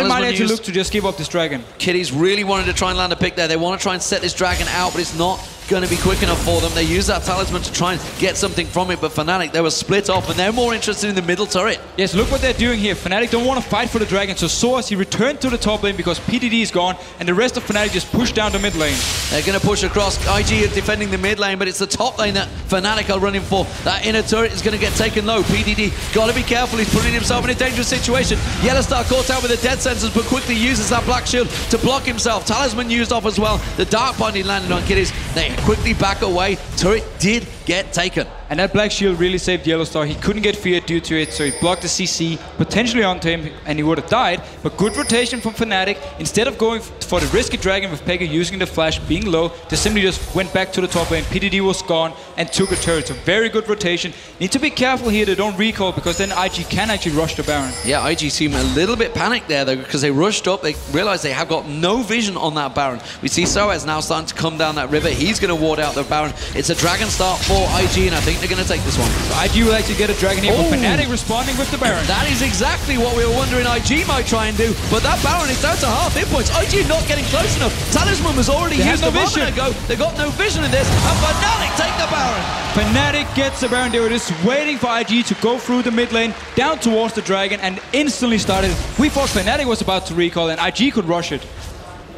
might actually look to just give up this Dragon. Kitties really wanted to try and land a pick there. They want to try and set this Dragon out, but it's not going to be quick enough for them. They use that talisman to try and get something from it, but Fnatic, they were split off, and they're more interested in the middle turret. Yes, look what they're doing here. Fnatic don't want to fight for the Dragon, so Soaz, he returned to the top lane because PDD is gone, and the rest of Fnatic just pushed down the mid lane. They're going to push across. IG are defending the mid lane, but it's the top lane that Fnatic are running for. That inner turret is going to get taken low. PDD, got to be careful. He's putting himself in a dangerous situation. YellowStar caught out with the dead sensors, but quickly uses that black shield to block himself. Talisman used off as well. The dark binding landed on Kitties. They quickly back away. Turret did get taken. And that black shield really saved YellowStar. He couldn't get feared due to it, so he blocked the CC, potentially onto him, and he would have died. But good rotation from Fnatic. Instead of going for the risky Dragon with Peke using the flash, being low, they simply just went back to the top lane. PDD was gone and took a turret. So very good rotation. Need to be careful here they don't recall, because then IG can actually rush the Baron. Yeah, IG seem a little bit panicked there though, because they rushed up. They realized they have got no vision on that Baron. We see Soaz now starting to come down that river. He's going to ward out the Baron. It's a Dragon start for IG, and I think they're going to take this one. So IG will actually get a Dragon here, but Fnatic responding with the Baron. That is exactly what we were wondering IG might try and do, but that Baron is down to half hit points. IG not getting close enough. Talisman was already used a moment ago. They got no vision in this, and Fnatic take the Baron. Fnatic gets the Baron. They were just waiting for IG to go through the mid lane, down towards the Dragon, and instantly started. We thought Fnatic was about to recall, and IG could rush it.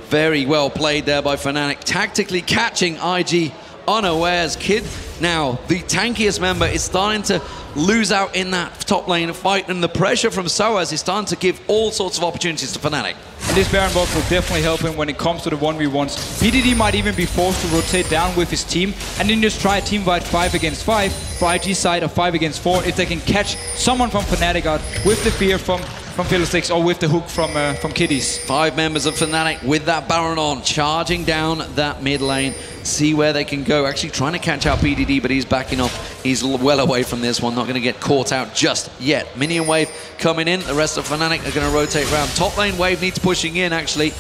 Very well played there by Fnatic, tactically catching IG unawares. Kid, now the tankiest member, is starting to lose out in that top lane fight, and the pressure from Soaz is starting to give all sorts of opportunities to Fnatic. And this Baron buff will definitely help him when it comes to the 1v1s. PDD might even be forced to rotate down with his team and then just try a team fight 5 against 5 for IG side, or 5 against 4 if they can catch someone from Fnatic out with the fear from Fiddlesticks or with the hook from Kitties. 5 members of Fnatic with that Baron on, charging down that mid lane. See where they can go. Actually trying to catch out PDD, but he's backing off. He's well away from this one. Not going to get caught out just yet. Minion wave coming in. The rest of Fnatic are going to rotate around. Top lane wave needs pushing in, actually.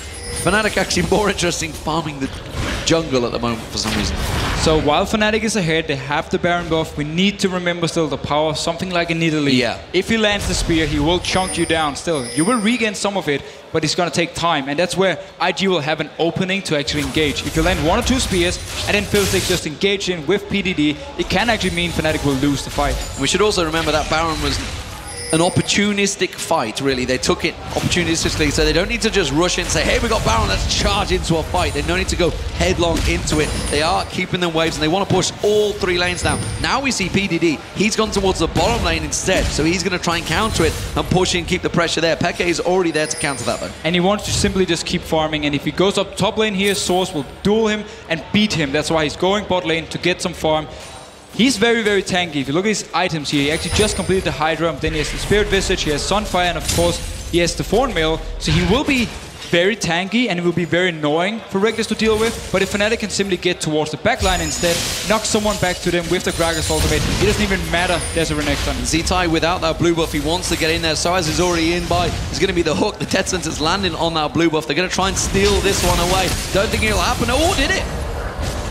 Fnatic actually more interesting farming the jungle at the moment for some reason. So while Fnatic is ahead, they have the Baron buff. We need to remember still the power of something like a Nidalee. Yeah. If he lands the spear, he will chunk you down still. You will regain some of it, but it's going to take time. And that's where IG will have an opening to actually engage. If you land 1 or 2 spears, and then Fiddlesticks just engage in with PDD, it can actually mean Fnatic will lose the fight. We should also remember that Baron was an opportunistic fight, really. They took it opportunistically, so they don't need to just rush in and say, hey, we got Baron, let's charge into a fight. They don't need to go headlong into it. They are keeping them waves, and they want to push all 3 lanes now. Now we see PDD. He's gone towards the bottom lane instead, so he's going to try and counter it and push in, keep the pressure there. Peke is already there to counter that, though. And he wants to simply just keep farming, and if he goes up top lane here, Soaz will duel him and beat him. That's why he's going bot lane to get some farm. He's very, very tanky. If you look at his items here, he actually just completed the Hydra, then he has the Spirit Visage, he has Sunfire, and of course, he has the Thorn Mail. So he will be very tanky, and it will be very annoying for Rekkles to deal with. But if Fnatic can simply get towards the backline instead, knock someone back to them with the Gragas ultimate, it doesn't even matter there's a Renekton. Zzitai without that blue buff, he wants to get in there. Soaz is already in by. It's going to be the hook. The Death Sensor's landing on that blue buff. They're going to try and steal this one away. Don't think it'll happen. Oh, did it?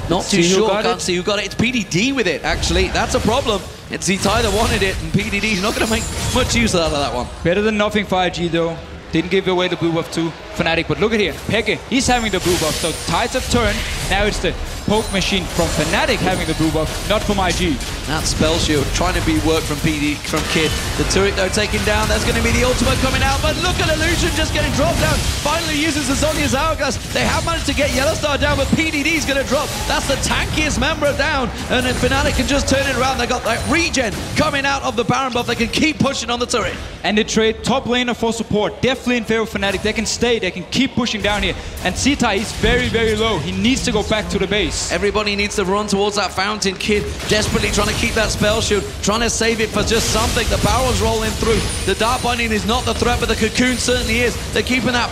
Not too sure. Can't see who got it. It's PDD with it, actually. That's a problem. It's Zzitai that wanted it, and PDD's not going to make much use out of that one. Better than nothing for IG, though. Didn't give away the blue buff to Fnatic, but look at here. Peke, he's having the blue buff, so tides have turned. Now it's the poke machine from Fnatic having the blue buff, not from IG. That spell shield trying to be work from Kid. The turret though taken down. That's going to be the ultimate coming out, but look at Illusion just getting dropped down. Finally uses the Zhonya's Hourglass. They have managed to get YellowStar down, but PDD's going to drop. That's the tankiest member down, and then Fnatic can just turn it around. They got that regen coming out of the Baron buff. They can keep pushing on the turret. And they trade top laner for support. Definitely in favor of Fnatic. They can stay. They They can keep pushing down here. And Zzitai is very, very low. He needs to go back to the base. Everybody needs to run towards that fountain. Kid desperately trying to keep that spell shield, trying to save it for just something. The barrel's rolling through. The Dark Binding is not the threat, but the Cocoon certainly is. They're keeping that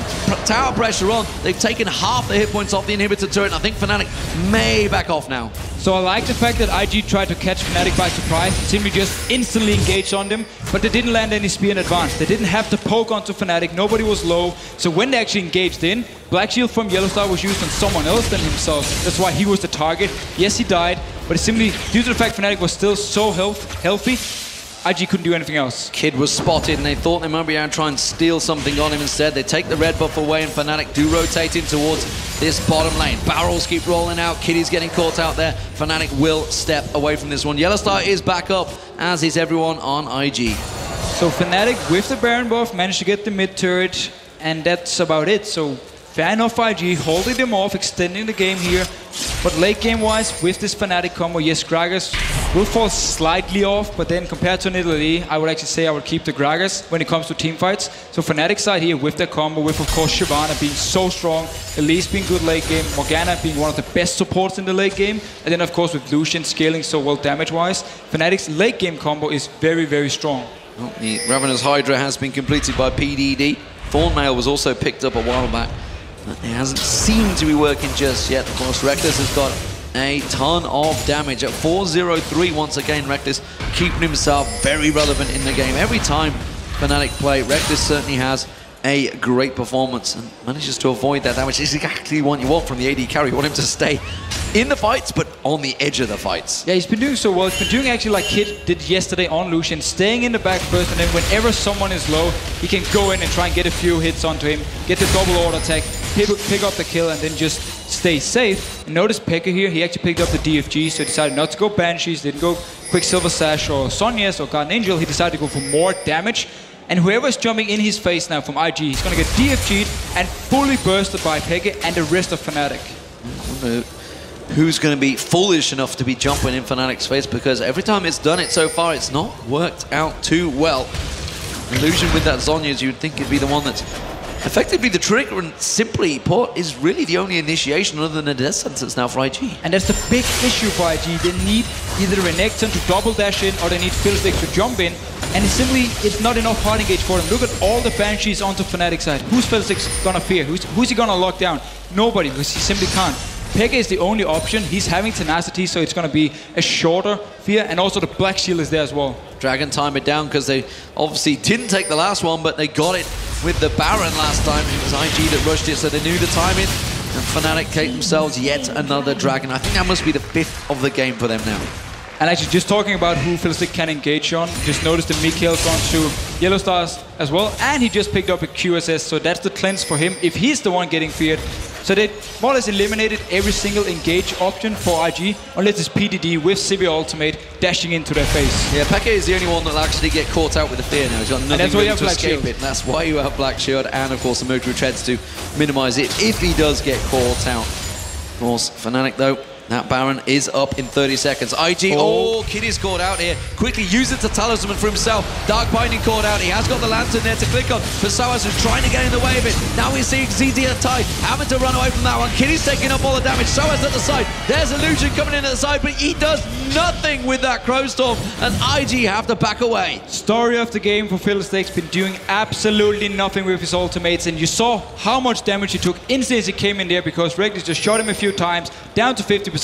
tower pressure on. They've taken half the hit points off the inhibitor turret. I think Fnatic may back off now. So I like the fact that IG tried to catch Fnatic by surprise, simply just instantly engaged on them, but they didn't land any spear in advance. They didn't have to poke onto Fnatic, nobody was low, so when they actually engaged in, Black Shield from YellowStar was used on someone else than himself. That's why he was the target. Yes, he died, but it's simply due to the fact Fnatic was still so healthy, IG couldn't do anything else. Kid was spotted and they thought they might be able to try and steal something on him instead. They take the red buff away and Fnatic do rotate in towards this bottom lane. Barrels keep rolling out. Kitties getting caught out there. Fnatic will step away from this one. YellowStar is back up, as is everyone on IG. So Fnatic with the Baron buff managed to get the mid turret, and that's about it. So fair enough, IG holding them off, extending the game here. But late game wise, with this Fnatic combo, yes, Gragas will fall slightly off, but then compared to Nidalee, I would actually say I would keep the Gragas when it comes to team fights. So Fnatic side here with their combo, with of course Shyvana being so strong, Elise being good late game, Morgana being one of the best supports in the late game, and then of course with Lucian scaling so well damage wise, Fnatic's late game combo is very, very strong. Well, the Ravenous Hydra has been completed by PDD. Thornmail was also picked up a while back. It hasn't seemed to be working just yet. Of course, Rekkles has got a ton of damage at 403 once again. Rekkles keeping himself very relevant in the game. Every time Fnatic play, Rekkles certainly has a great performance and manages to avoid that damage. It's exactly what you want from the AD carry. You want him to stay in the fights, but on the edge of the fights. Yeah, he's been doing so well. He's been doing actually like Kid did yesterday on Lucian, staying in the back first, and then whenever someone is low, he can go in and try and get a few hits onto him, get the double order attack, pick up the kill, and then just stay safe. And notice xPeke here, he actually picked up the DFG, so he decided not to go Banshees, didn't go Quicksilver Sash or Sonya's or Guardian Angel. He decided to go for more damage. And whoever's jumping in his face now from IG, he's going to get DFG'd and fully bursted by xPeke and the rest of Fnatic. Who's going to be foolish enough to be jumping in Fnatic's face, because every time it's done it so far, it's not worked out too well. Illusion with that Zhonya's, you'd think it'd be the one that's effectively the trigger, and simply put, is really the only initiation other than a death sentence now for IG. And that's the big issue for IG. They need either Renekton to double dash in, or they need Fiddlesticks to jump in. And it's not enough hard engage for them. Look at all the Banshees onto Fnatic side. Who's Fiddlesticks gonna fear? Who's he gonna lock down? Nobody, because he simply can't. xPeke is the only option. He's having tenacity, so it's gonna be a shorter fear, and also the Black Shield is there as well. Dragon time it down, because they obviously didn't take the last one, but they got it with the Baron last time. It was IG that rushed it, so they knew the timing. And Fnatic take themselves yet another Dragon. I think that must be the 5th of the game for them now. And actually, just talking about who Fiddlestick can engage on, just notice the Mikhail's gone to YellowStars as well, and he just picked up a QSS, so that's the cleanse for him if he's the one getting feared. So they more or less eliminated every single engage option for IG, unless it's PDD with Sivir Ultimate dashing into their face. Yeah, xPeke is the only one that'll actually get caught out with the fear now. He's got nothing really to escape it. That's why you have Black Shield and, of course, the Mercury Treads to minimize it if he does get caught out. Of course, Fnatic, though, that Baron is up in 30 seconds. IG, Kitties caught out here. Quickly use it to talisman for himself. Dark Binding caught out. He has got the lantern there to click on. For Soaz, who's trying to get in the way of it. Now we're seeing Zzitai having to run away from that one. Kitties taking up all the damage. Soaz at the side. There's Illusion coming in at the side, but he does nothing with that Crowstorm, and IG have to back away. Story of the game for Fiddlesticks, been doing absolutely nothing with his ultimates, and you saw how much damage he took instantly as he came in there, because Rekkles just shot him a few times, down to 50%.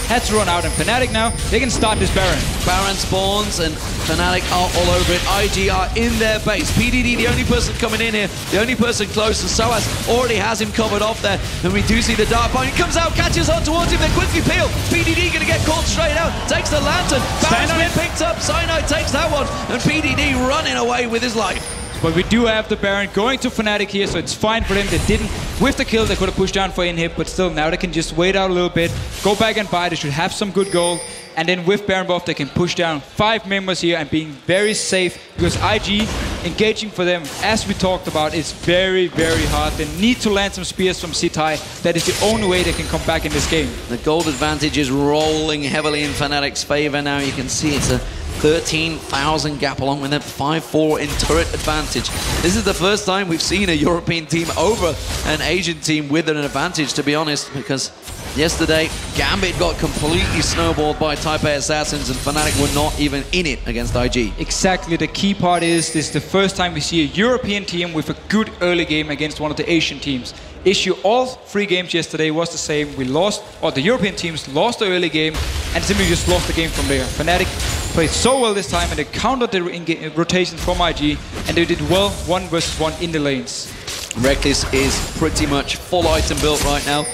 Had to run out, and Fnatic now, they can start this Baron. Baron spawns, and Fnatic are all over it. IG are in their base. PDD, the only person coming in here, the only person close, and Soaz already has him covered off there. And we do see the Dark Binding. He comes out, catches on towards him, they quickly peel. PDD gonna get caught straight out, takes the lantern. Baron's been picked up, Cyanide takes that one, and PDD running away with his life. But we do have the Baron going to Fnatic here, so it's fine for them. They didn't, with the kill, they could have pushed down for inhib, but still, now they can just wait out a little bit, go back and buy. They should have some good gold. And then with Baron buff, they can push down 5 members here and being very safe, because IG engaging for them, as we talked about, is very, very hard. They need to land some spears from Zzitai. That is the only way they can come back in this game. The gold advantage is rolling heavily in Fnatic's favor now. You can see it's a 13,000 gap along with a 5-4 in turret advantage. This is the first time we've seen a European team over an Asian team with an advantage, to be honest, because yesterday Gambit got completely snowballed by Type A Assassins and Fnatic were not even in it against IG. Exactly, the key part is this is the first time we see a European team with a good early game against one of the Asian teams. Issue all 3 games yesterday was the same. We lost, or the European teams lost the early game and simply just lost the game from there. Fnatic played so well this time and they countered the rotations from IG and they did well 1 versus 1 in the lanes. Rekkles is pretty much full item built right now.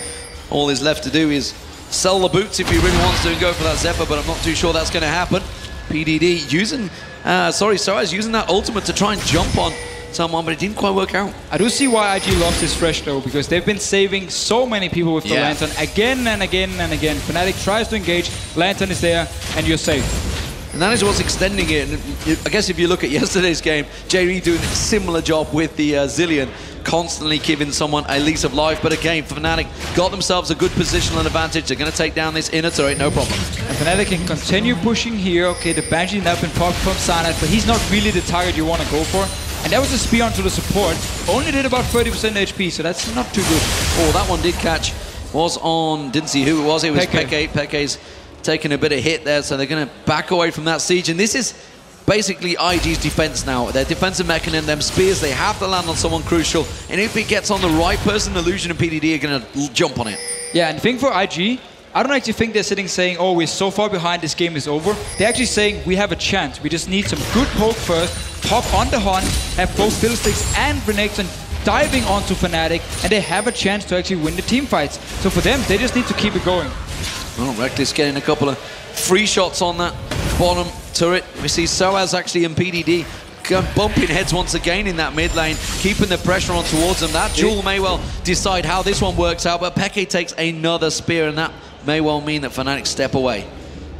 All is left to do is sell the boots if he really wants to and go for that Zephyr, but I'm not too sure that's going to happen. PDD using, Soaz using that ultimate to try and jump on someone, but it didn't quite work out. I do see why IG lost his fresh though, because they've been saving so many people with the Lantern again and again and again. Fnatic tries to engage, Lantern is there, and you're safe. And that is what's extending it. And I guess if you look at yesterday's game, JD doing a similar job with the Zillion, constantly giving someone a lease of life. But again, Fnatic got themselves a good positional advantage. They're going to take down this inner turret, no problem. And Fnatic can continue pushing here. Okay, the Banshee now been popped from Cyanide, but he's not really the target you want to go for. And that was a spear onto the support. Only did about 30% HP, so that's not too good. Oh, that one did catch. Was on, didn't see who it was. It was Peke. Peke's taking a bit of hit there, so they're going to back away from that siege. And this is basically IG's defense now. Their defensive mechanism, them spears, they have to land on someone crucial. And if it gets on the right person, Illusion and PDD are going to jump on it. Yeah, and the thing for IG, I don't actually think they're sitting saying, oh, we're so far behind, this game is over. They're actually saying, we have a chance. We just need some good poke first, pop on the Hunt, have both Fiddlesticks and Renekton diving onto Fnatic, and they have a chance to actually win the team fights. So for them, they just need to keep it going. Well, Rekkles getting a couple of free shots on that bottom turret. We see Soaz actually and PDD bumping heads once again in that mid lane, keeping the pressure on towards them. That duel may well decide how this one works out, but Peke takes another spear, and that may well mean that Fnatic step away.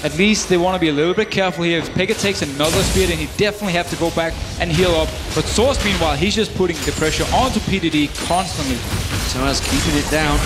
At least they want to be a little bit careful here. If Peke takes another spear, then he definitely have to go back and heal up. But Soaz, meanwhile, he's just putting the pressure onto PDD constantly. Soaz keeping it down.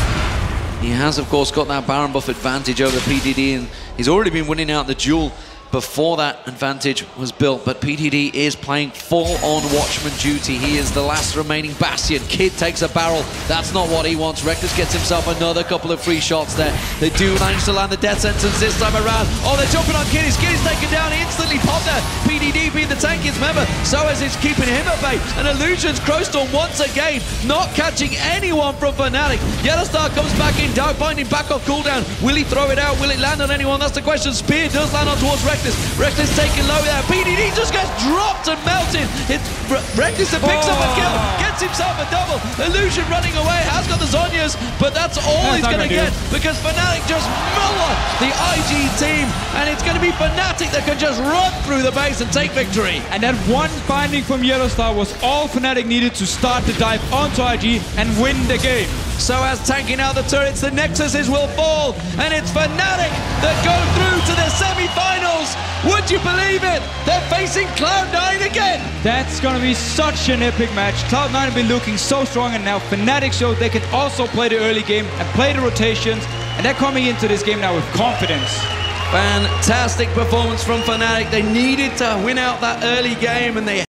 He has, of course, got that Baron buff advantage over PDD, and he's already been winning out the duel before that advantage was built, but PDD is playing full-on Watchman duty. He is the last remaining Bastion. Kid takes a barrel. That's not what he wants. Rekkles gets himself another couple of free shots there. They do manage to land the death sentence this time around. Oh, they're jumping on Kitties. Kitties taken down, instantly popped there. PDD being the tankiest member. Soaz is keeping him at bay. And Illusion's Crowstorm once again, not catching anyone from Fnatic. YellowStar comes back in, Dark Binding back off cooldown. Will he throw it out? Will it land on anyone? That's the question. Spear does land on towards Rekkles. Rekkles taken low there. PDD just gets dropped and melted. It's Rekkles that picks up a kill, gets himself a double. Illusion running away, has got the Zhonya's, but that's all he's going to get because Fnatic just muller the IG team, and it's going to be Fnatic that can just run through the base and take victory. And that one binding from YellowStar was all Fnatic needed to start the dive onto IG and win the game. Soaz tanking out the turrets, the Nexuses will fall, and it's Fnatic that go through to the semi-finals. Would you believe it? They're facing Cloud9 again. That's going to be such an epic match. Cloud9 have been looking so strong, and now Fnatic showed they can also play the early game and play the rotations, and they're coming into this game now with confidence. Fantastic performance from Fnatic. They needed to win out that early game, and they